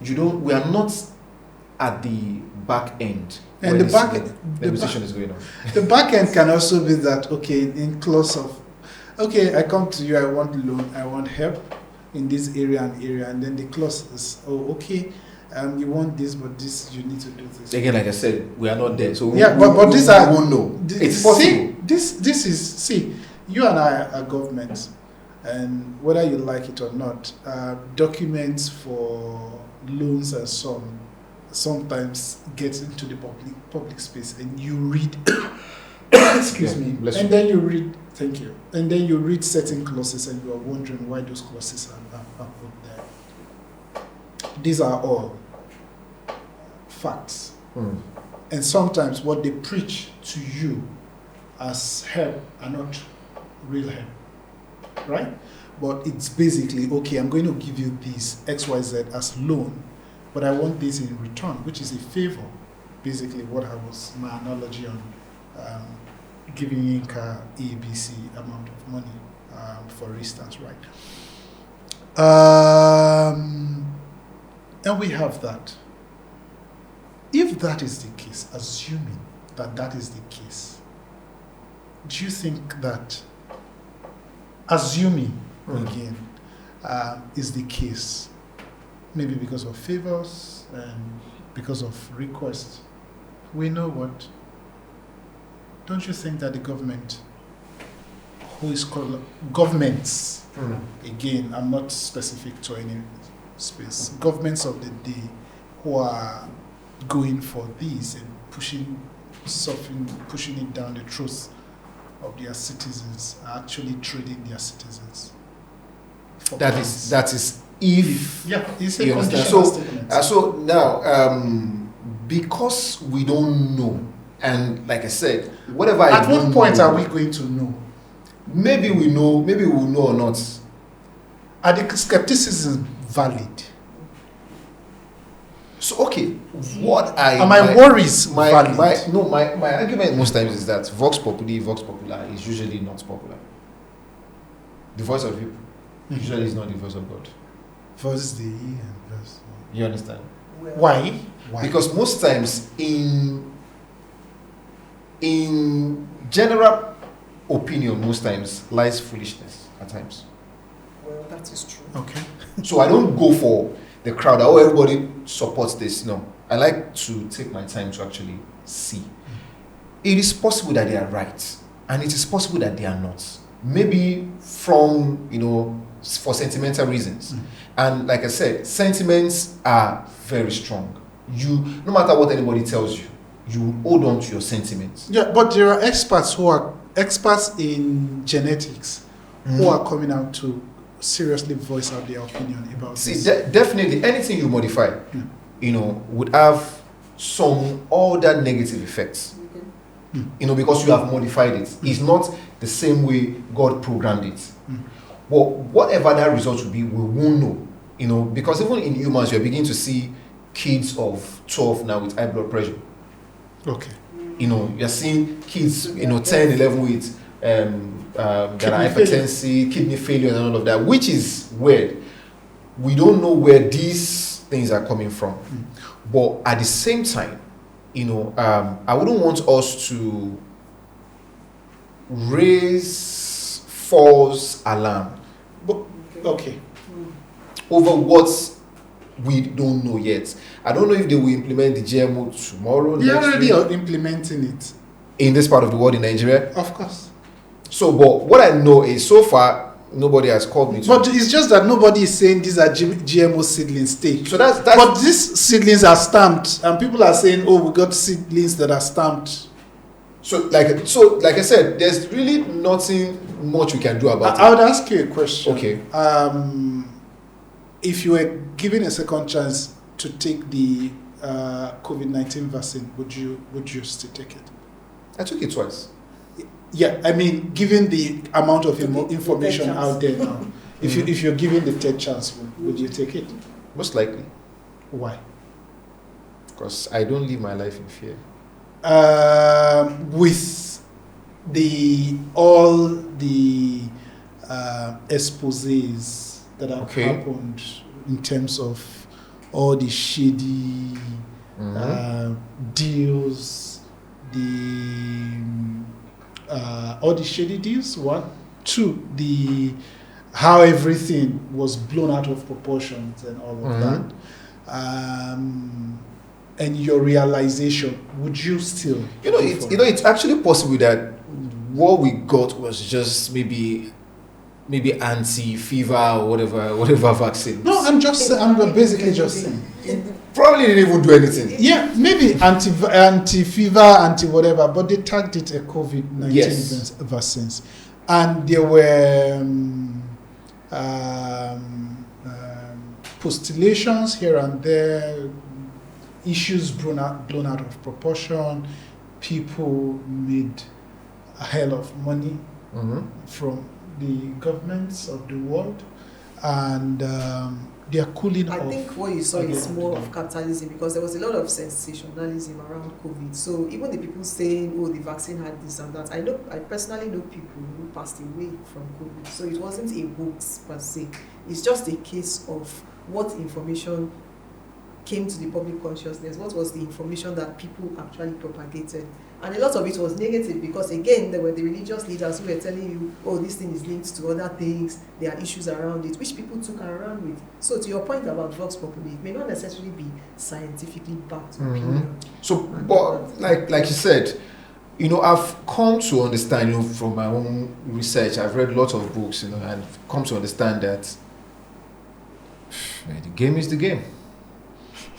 we are not at the back end. And the position is going on. The back end can also be that in clause of I come to you, I want loan, I want help in this area, and then the clause is you want this, but this you need to do this. Again, like I said, we are not there. So but these are won't know. It's possible. This is you and I are government, and whether you like it or not, documents for loans and sometimes get into the public space, and you read excuse me, and then you read and then you read certain clauses, and you are wondering why those clauses are put there. These are all facts. And sometimes what they preach to you as help are not real help, right? But it's basically, I'm going to give you this XYZ as loan, but I want this in return, which is a favor. Basically my analogy on giving Inca ABC amount of money, for instance, right? And we have that. If that is the case, assuming that is the case, do you think that, assuming again, is the case, maybe because of favors and because of requests, we know what? Don't you think that the government, who is called governments, again, I'm not specific to any space, governments of the day who are going for this and pushing it down the throats of their citizens, are actually trading their citizens? That is if it's a so now because we don't know And like I said, whatever At I what don't point know, are we going to know? maybe we know, maybe we will know or not. Are the skepticism valid? So okay, what I Are my worries valid? My argument most times is that vox popular is usually not popular. The voice of people usually is not the voice of God. Verse the and verse. You understand? Well, Why? Because most times in general opinion, most times lies foolishness at times. well, that is true. Okay. So I don't go for the crowd. Oh, everybody supports this. No, I like to take my time to actually see. It is possible that they are right, and it is possible that they are not. Maybe from for sentimental reasons. And like I said, sentiments are very strong. You, no matter what anybody tells you, you hold on to your sentiments. Yeah, but there are experts who are experts in genetics who are coming out to seriously voice out their opinion about this. Definitely anything you modify, would have some other negative effects. Because you have modified it. It's not the same way God programmed it. But whatever that result will be, we won't know. Because even in humans, you're beginning to see kids of 12 now with high blood pressure. Okay. You're seeing kids, 10, 11 with that are hypertensive, kidney failure, and all of that, which is weird. We don't know where these things are coming from. But at the same time, I wouldn't want us to raise false alarm. But, okay. Over what we don't know yet. I don't know if they will implement the GMO tomorrow. They next already week, are implementing it. in this part of the world, in Nigeria. Of course. So, but what I know is so far nobody has called me to. But it's just that nobody is saying these are GMO seedlings. Take. So that's But these seedlings are stamped, and people are saying, "Oh, we got seedlings that are stamped." so like I said, there's really nothing much we can do about I it. would ask you a question. Okay. If you were given a second chance to take the COVID-19 vaccine, would you still take it? I took it twice. Yeah, I mean, given the amount of information third out there now, if you're given the third chance, would you take it? Most likely, Why? because I don't live my life in fear. With all the exposés that have happened in terms of all the shady deals, all the shady deals. 1, 2, how everything was blown out of proportions and all of that. And your realization, would you still? It's actually possible that what we got was just maybe anti-fever or whatever vaccine. No, I'm basically just saying. It probably didn't even do anything. Yeah, maybe anti-fever, anti-whatever, but they tagged it a COVID-19 vaccines. And there were postulations here and there, issues blown out of proportion. People made a hell of money from the governments of the world, and they are cooling off. I think what you saw is more of capitalism, because there was a lot of sensationalism around COVID. So even the people saying, "Oh, the vaccine had this and that," I personally know people who passed away from COVID. So it wasn't a hoax per se. It's just a case of what information came to the public consciousness, what was the information that people actually propagated. And a lot of it was negative, because again, there were the religious leaders who were telling you, "Oh, this thing is linked to other things, there are issues around it," which people took around with. So to your point about vox populi, it may not necessarily be scientifically backed opinion. So, but like you said, I've come to understand, from my own research, I've read lots of books, and come to understand that the game is the game.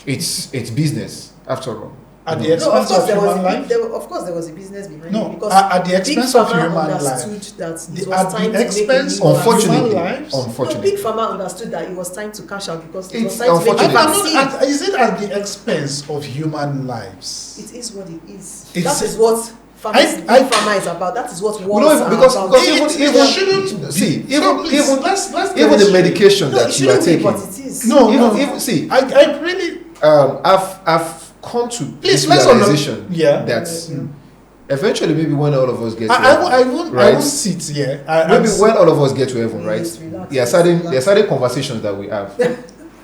It's business after all. At the No, of expense course of there was human life? of course there was a business behind No, it because at the expense Big of Pharma human understood life. that it was At time the to expense make a new of Unfortunately, human lives? No, unfortunately. Big Pharma understood that it was time to cash out because it was It's time to make a unfortunate. vaccine. Is it at the expense of human lives? It is what it is. It's- That is what Big Pharma is about. That is what wars No, are because about. even shouldn't be. see So please, even let's get even it the straight. medication No, it that you are shouldn't be, taking. but it is. No, Even see, I really. I've come to Please, this let's realization yeah. that Yeah. eventually maybe when all of us get to I heaven, won't right? sit here. Maybe when all of us get to heaven, right? Yes, relax, There are relax. certain conversations that we have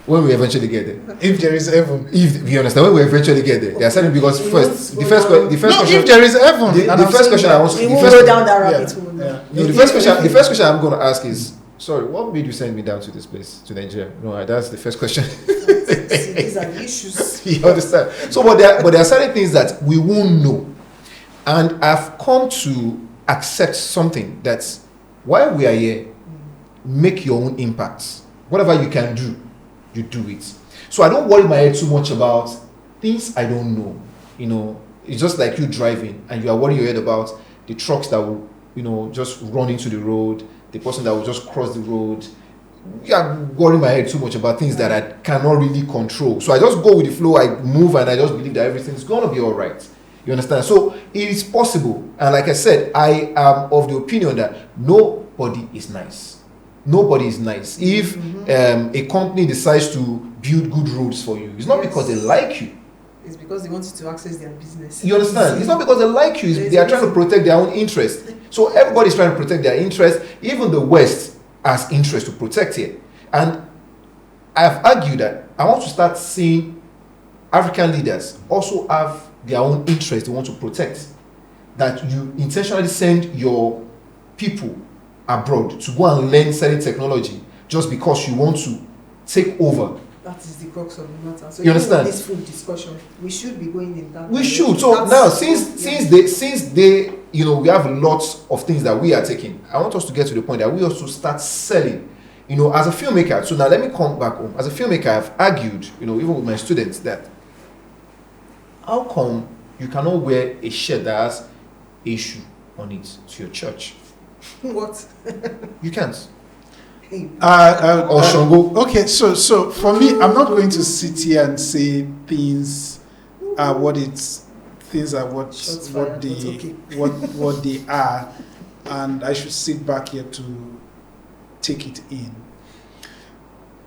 when we eventually get there. if there is heaven. If you understand, when we eventually get there, there are certain because We first won't the go first down. the first No, question if there is heaven. the and I'm first saying question that- I want to We the won't first go down that Yeah, rabbit hole. yeah. No, the first question I'm going to ask is, sorry, what made you send me down to this place, to Nigeria? No, that's the first question. See, these are the issues. You understand? So, but there are certain things that we won't know, and I've come to accept something that's while we are here, make your own impacts. Whatever you can do, you do it. So I don't worry my head too much about things I don't know. You know, it's just like you driving and you are worrying your head about the trucks that will, just run into the road, the person that will just cross the road. Yeah, worrying my head too much about things that I cannot really control. So I just go with the flow, I move, and I just believe that everything's gonna be all right. You understand? So it is possible, and like I said, I am of the opinion that nobody is nice. Nobody is nice. If a company decides to build good roads for you, it's not because they like you. It's because they want you to access their business. You understand? It's not because they like you. They are trying to protect their own interest. So everybody's trying to protect their interest. Even the West has interest to protect it. And I've argued that I want to start seeing African leaders also have their own interest they want to protect. That you intentionally send your people abroad to go and learn certain technology just because you want to take over. That is the crux of the matter. So You understand? This food discussion, we should be going in that. We direction. should. So That's- now, yeah. since they, we have lots of things that we are taking. I want us to get to the point that we also start selling. As a filmmaker. So now let me come back home. As a filmmaker, I've argued, even with my students, that how come you cannot wear a shirt that has a shoe on it to your church? What? You can't. Or Shango. Okay, so for me, I'm not going to sit here and say things are what it's things are what Shots what fired, they but okay. what they are, and I should sit back here to take it in.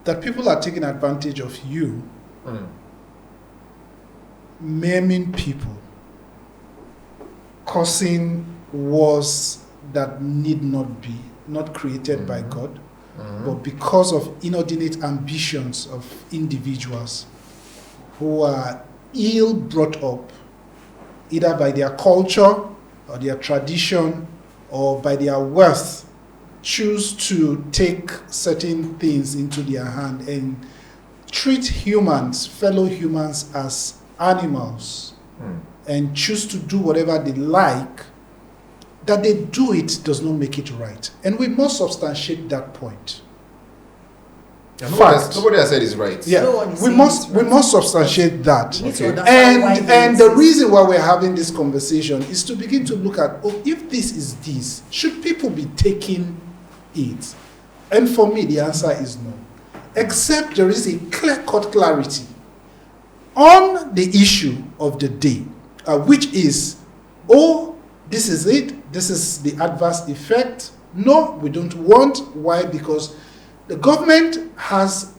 That people are taking advantage of you, maiming people, causing wars that need not be, not created by God, but because of inordinate ambitions of individuals who are ill brought up, either by their culture or their tradition or by their wealth, choose to take certain things into their hand and treat fellow humans, as animals, and choose to do whatever they like. That they do it does not make it right. And we must substantiate that point. Nobody has said it's right. Yeah, No one is we saying must it's right. we must substantiate that. We need to understand why they And the exist. reason why we're having this conversation is to begin to look at, if this is this, should people be taking it? And for me, the answer is no. Except there is a clear-cut clarity on the issue of the day, which is, this is it, this is the adverse effect. No, we don't want. Why? Because the government has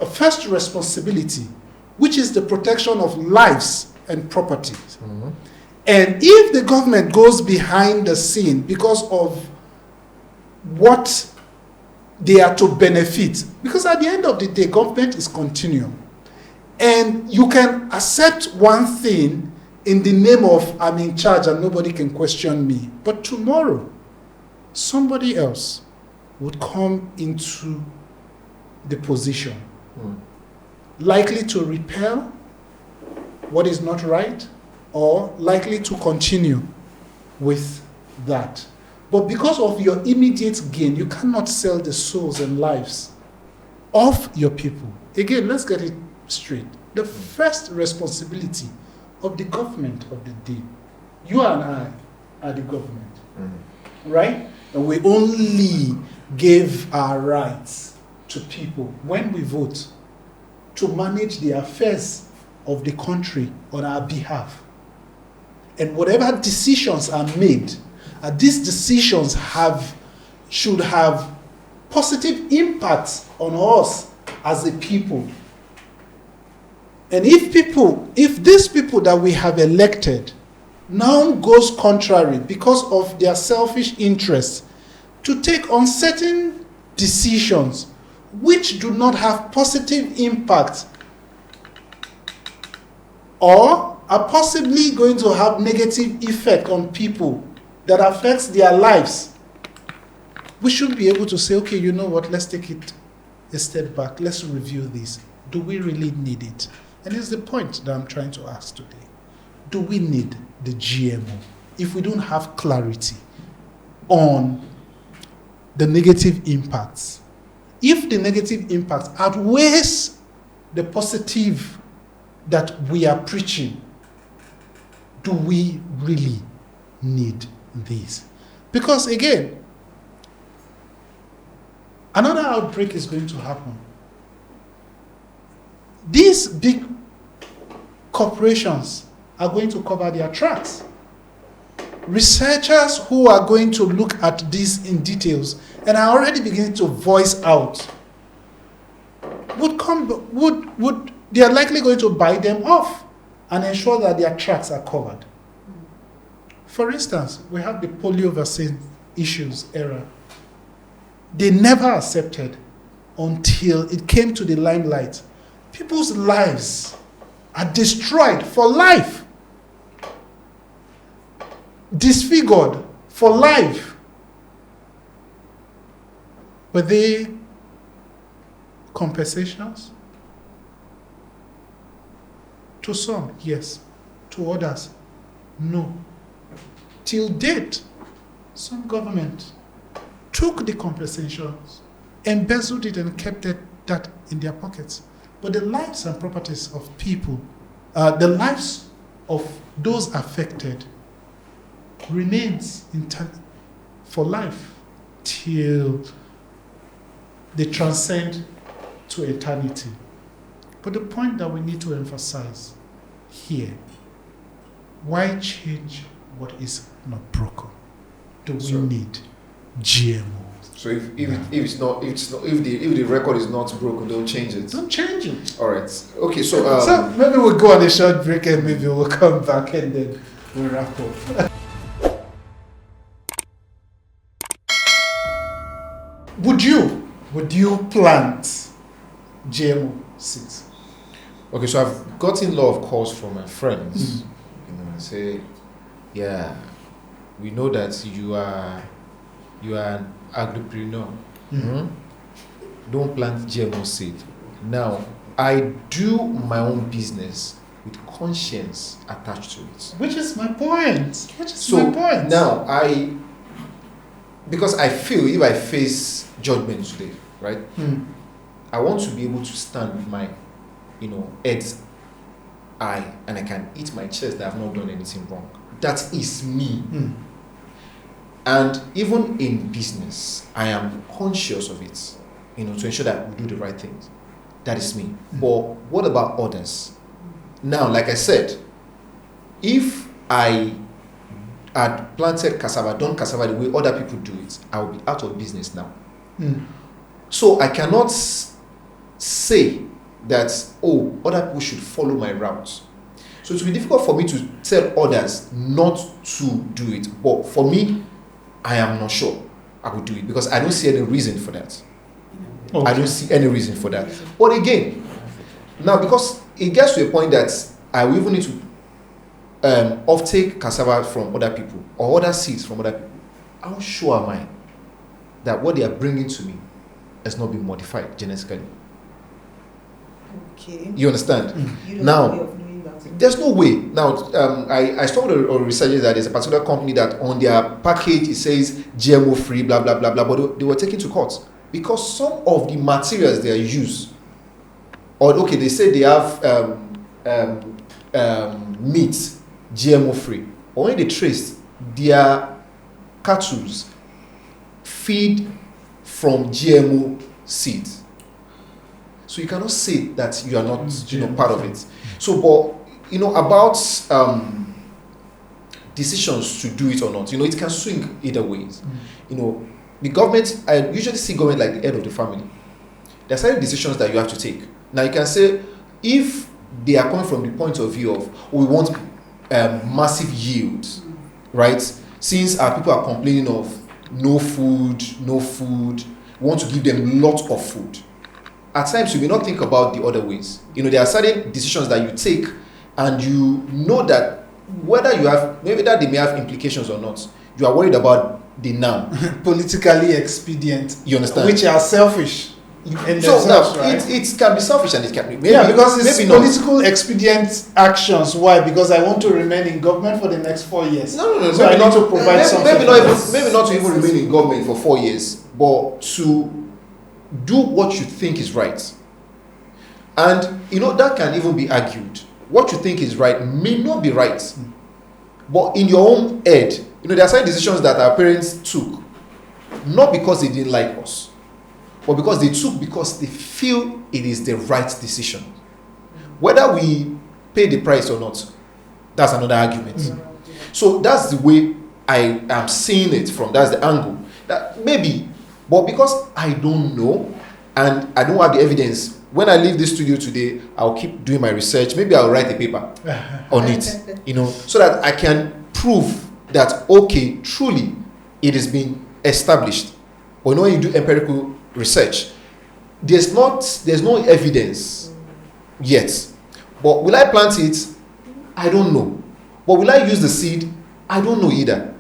a first responsibility, which is the protection of lives and properties. And if the government goes behind the scene because of what they are to benefit, because at the end of the day, government is continuum. And you can accept one thing in the name of, I'm in charge and nobody can question me. But tomorrow, somebody else would come into the position, likely to repel what is not right, or likely to continue with that. But because of your immediate gain, you cannot sell the souls and lives of your people. Again, let's get it straight. The first responsibility of the government of the day. You and I are the government, right? And we only gave our rights to people when we vote to manage the affairs of the country on our behalf. And whatever decisions are made, these decisions should have positive impacts on us as a people. And if these people that we have elected now goes contrary because of their selfish interests to take on certain decisions which do not have positive impact or are possibly going to have negative effect on people that affects their lives, we should be able to say, okay, you know what, let's take it a step back. Let's review this. Do we really need it? And it's the point that I'm trying to ask today. Do we need the GMO if we don't have clarity on the negative impacts? If the negative impact outweighs the positive that we are preaching, do we really need this? Because again, another outbreak is going to happen. These big corporations are going to cover their tracks. Researchers who are going to look at this in details and are already beginning to voice out they are likely going to buy them off and ensure that their tracks are covered. For instance, we have the polio vaccine issues era. They never accepted until it came to the limelight. People's lives are destroyed for life, disfigured for life. Were they compensations? To some, yes. To others, no. Till date, some government took the compensations, embezzled it, and kept that in their pockets. But the lives and properties of people, the lives of those affected remains intact for life till they transcend to eternity. But the point that we need to emphasize here, why change what is not broken? Do we need GMO? So if the record is not broken, don't change it. Don't change it. All right. Okay. So so maybe we'll go on a short break and maybe we'll come back and then we'll wrap up. Would you plant GMO seeds? Okay, so I've gotten a lot of calls from my friends. Say, yeah, we know that you are an agripreneur. Don't plant GMO seed. Now, I do my own business with conscience attached to it. Which is my point. Now, because I feel if I face judgment today, right? I want to be able to stand with my, head's eye, and I can eat my chest that I've not done anything wrong. That is me. And even in business, I am conscious of it, to ensure that we do the right things. That is me. But what about others? Now, like I said, if I had planted cassava, done cassava the way other people do it, I will be out of business now. So I cannot say that, other people should follow my route. So it will be difficult for me to tell others not to do it. But for me, I am not sure I would do it because I don't see any reason for that. Okay. I don't see any reason for that. But again, now because it gets to a point that I will even need to offtake cassava from other people or other seeds from other people, how sure am I that what they are bringing to me has not been modified genetically? Okay. You understand? You don't now, know way of knowing that. There's no way. Now, I saw the research that there's a particular company that on their package it says GMO free, blah blah blah blah, but they were taken to court because some of the materials they use, or they say they have meat GMO free, or when they trace their cattle feed from GMO seeds. So you cannot say that you are not part of it. So, but about decisions to do it or not, it can swing either ways. The government, I usually see government like the head of the family. There are certain decisions that you have to take. Now you can say, if they are coming from the point of view of we want massive yields, right? Since our people are complaining of no food, we want to give them a lot of food. At times you may not think about the other ways. There are certain decisions that you take, and you know that whether you have, maybe that they may have implications or not, you are worried about the now. Politically expedient. You understand? Which are selfish. So now, right? it can be selfish and it can be because it's maybe political expedient actions. Why? Because I want to remain in government for the next 4 years. No. So I need to provide something. Maybe not to even remain in government for 4 years, but to do what you think is right. And that can even be argued. What you think is right may not be right. But in your own head, there are certain decisions that our parents took, not because they didn't like us, but because they took because they feel it is the right decision. Whether we pay the price or not, that's another argument. So that's the way I am seeing it from. That's the angle. That maybe, but because I don't know and I don't have the evidence, when I leave this studio today, I'll keep doing my research. Maybe I'll write a paper on it, so that I can prove that, okay, truly it has been established. But when you do empirical research, there's no evidence yet. But will I plant it? I don't know. But will I use the seed? I don't know either.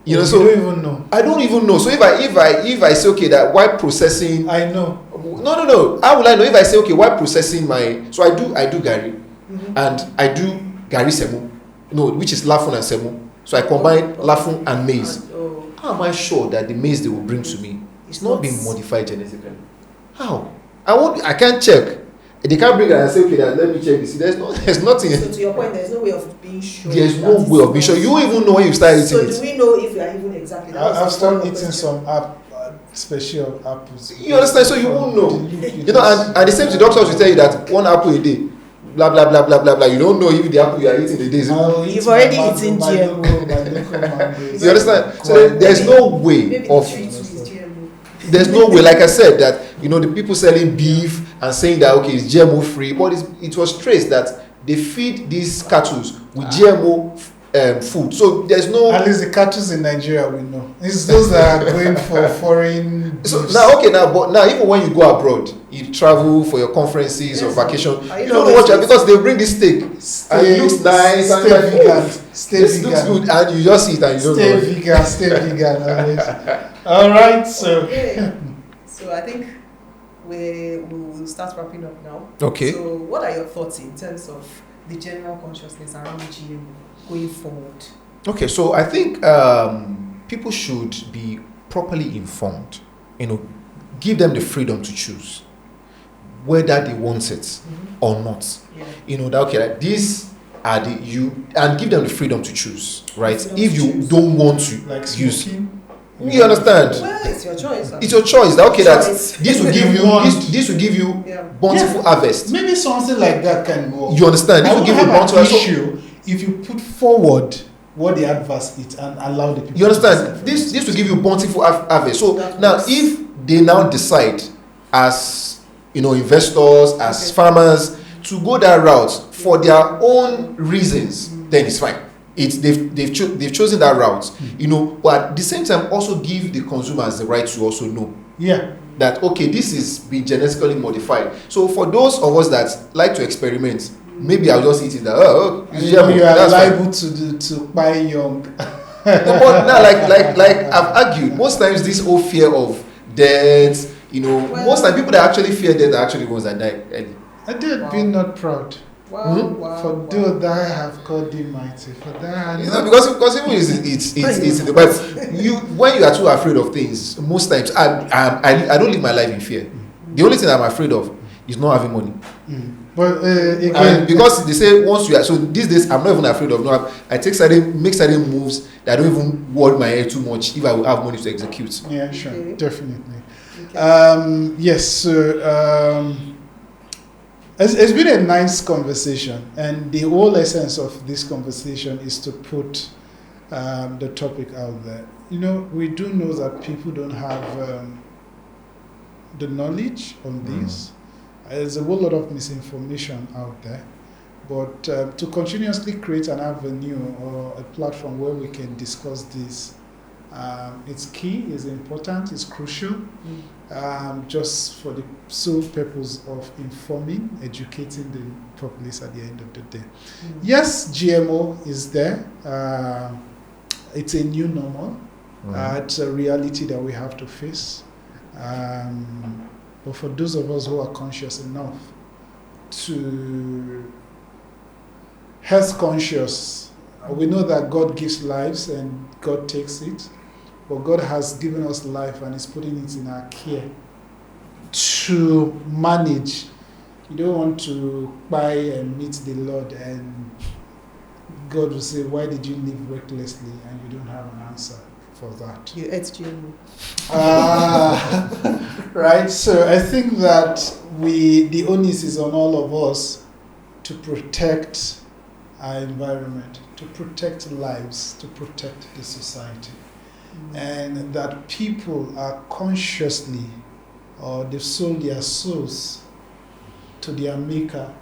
You don't even know. I don't even know. So if I say, okay, that why processing? I know. No. How will I know if I say, okay, why processing my? So I do gari, and I do gari semo, which is lafun and semo. So I combine lafun and maize. How am I sure that the maize they will bring to me is not being modified genetically? How? I can't check. They can't bring it and say, okay, let me check this. There's nothing. So to your point, there's no way of being sure. There's no way of being sure. You won't even know when you start eating it. So do we know if we are even exactly? I've started eating some special apples. You understand? So you won't know. And the same thing, doctors will tell you that 1 apple a day, blah blah blah blah blah blah. You don't know if the apple you are eating a day is. You've already eaten GMO. You understand? So there's no way of. There's no way, like I said, that the people selling beef and saying that okay, it's GMO free, but it was traced that they feed these cattle with GMO food. So there's no. At least the cattle in Nigeria we know. It's those that are going for foreign. So now even when you go abroad, you travel for your conferences or vacation, you don't know what because they bring this steak and it looks nice and it looks good and you just eat and you don't know. Stay vegan always. All right, so so I think we will start wrapping up now. Okay. So what are your thoughts in terms of the general consciousness around GMO going forward? Okay, so I think people should be properly informed. Give them the freedom to choose whether they want it or not. Yeah. That these are and give them the freedom to choose, right? If you don't want to use. You understand? Well, it's your choice. It's your choice. That this will give you bountiful harvest. Maybe something like that can go. You understand? This will give you bountiful issue if you put forward what the adverse is and allow the people. You understand? This will give you bountiful harvest. So now, if they now decide as investors, as farmers, to go that route for their own reasons, then it's fine. They've chosen that route, but at the same time also give the consumers the right to also know that okay, this is being genetically modified. So for those of us that like to experiment, maybe I'll just eat it. You are liable to buy young. But now, like I've argued, most times this whole fear of death, most times people that actually fear death are actually the ones that die early. I did be not proud. Wow. For though that I have called thee mighty, for that because even it's in the Bible. When you are too afraid of things, most times I don't live my life in fear. The only thing I'm afraid of is not having money. But again, And because they say once you are, so these days I'm not even afraid of no. I make certain moves that I don't even worry my head too much if I will have money to execute. Yeah, sure, Okay. definitely. Okay. Yes, so it's been a nice conversation, and the whole essence of this conversation is to put the topic out there. You know, we do know that people don't have the knowledge on this. There's a whole lot of misinformation out there, but to continuously create an avenue or a platform where we can discuss this, it's key, it's important, it's crucial, just for the sole purpose of informing, educating the populace at the end of the day. Yes, GMO is there. It's a new normal. It's a reality that we have to face. But for those of us who are conscious enough to health conscious, we know that God gives lives and God takes it, but God has given us life and is putting it in our care to manage. You don't want to buy and meet the Lord and God will say, why did you live recklessly? And you don't have an answer for that. You ate GMO. Right, so I think that the onus is on all of us to protect our environment, to protect lives, to protect the society. And that people are consciously, or they've sold their souls to their maker,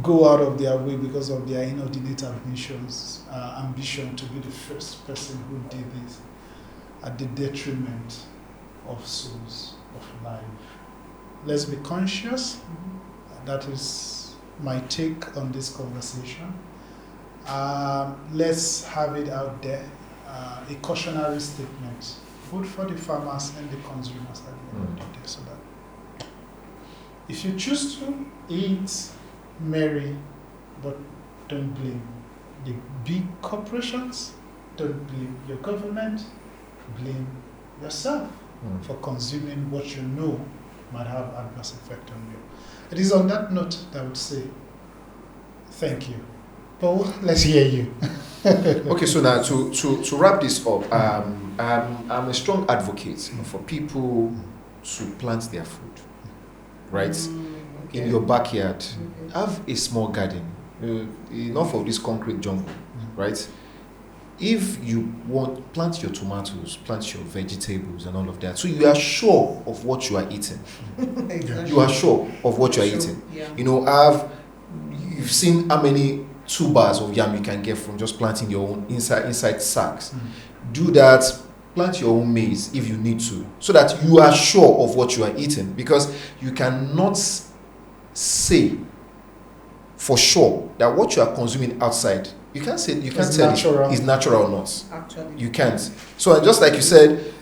go out of their way because of their inordinate ambition to be the first person who did this at the detriment of souls, of life. Let's be conscious. That is my take on this conversation. Let's have it out there, a cautionary statement, both for the farmers and the consumers at the end of the day, so that if you choose to eat, marry, but don't blame the big corporations, don't blame your government, blame yourself for consuming what you know might have adverse effect on you. It is on that note that I would say thank you. Paul, let's hear you. Okay, so now to wrap this up, I'm a strong advocate for people to plant their food, right? In your backyard. Have a small garden, enough of this concrete jungle, right? If you want, plant your tomatoes, plant your vegetables and all of that, so you are sure of what you are eating. Exactly. You are sure of what you are eating. Yeah. You know, you've seen how many tubers of yam you can get from just planting your own inside sacks. Do that. Plant your own maize if you need to, so that you are sure of what you are eating, because you cannot say for sure that what you are consuming outside, you can't tell is natural or not. Actually, you can't. So just like you said,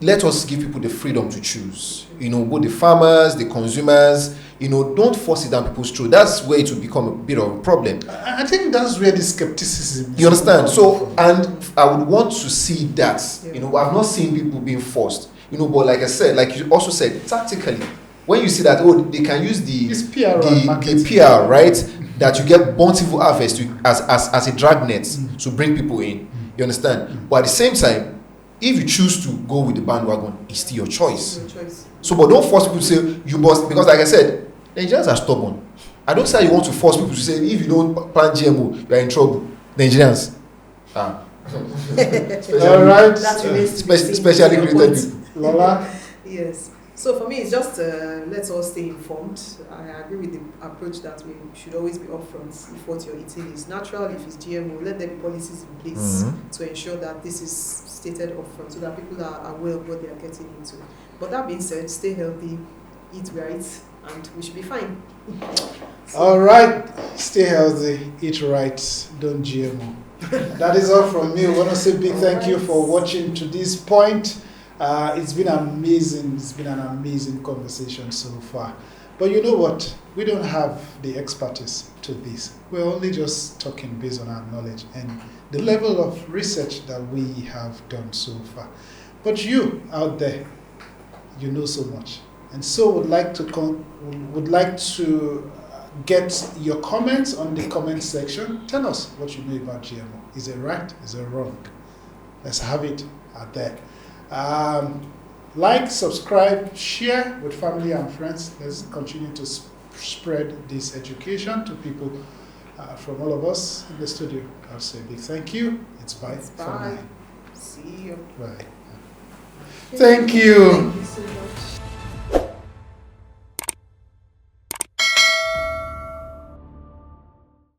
let us give people the freedom to choose. You know, both the farmers, the consumers. You know, don't force it down people's throat. That's where it will become a bit of a problem. I think that's where the skepticism is. You understand? So, and I would want to see that. You know, I've not seen people being forced. You know, but like I said, like you also said, tactically, when you see that, they can use the PR, right? That you get bountiful harvest as a dragnet to bring people in. You understand? But at the same time, if you choose to go with the bandwagon, it's still your choice. So, but don't force people to say you must, because like I said, Nigerians are stubborn. I don't say you want to force people to say if you don't plant GMO, you are in trouble. Nigerians. All right. Especially created people. Lola? Yes. So for me, it's just let's all stay informed. I agree with the approach that we should always be upfront if what you're eating is natural, if it's GMO, let there be policies in place to ensure that this is stated upfront so that people are aware of what they are getting into. But that being said, stay healthy, eat right, and we should be fine. All right. Stay healthy, eat right, don't GMO. That is all from me. I want to say big thank you for watching to this point. It's been amazing. It's been an amazing conversation so far. But you know what? We don't have the expertise to this. We're only just talking based on our knowledge and the level of research that we have done so far. But you out there, you know so much. And so would like to get your comments on the comment section. Tell us what you know about GMO. Is it right? Is it wrong? Let's have it out there. Like, subscribe, share with family and friends. Let's continue to spread this education to people. From all of us in the studio, I'll say a big thank you. It's bye. It's bye. See you. Bye. Thank you. Thank you so much.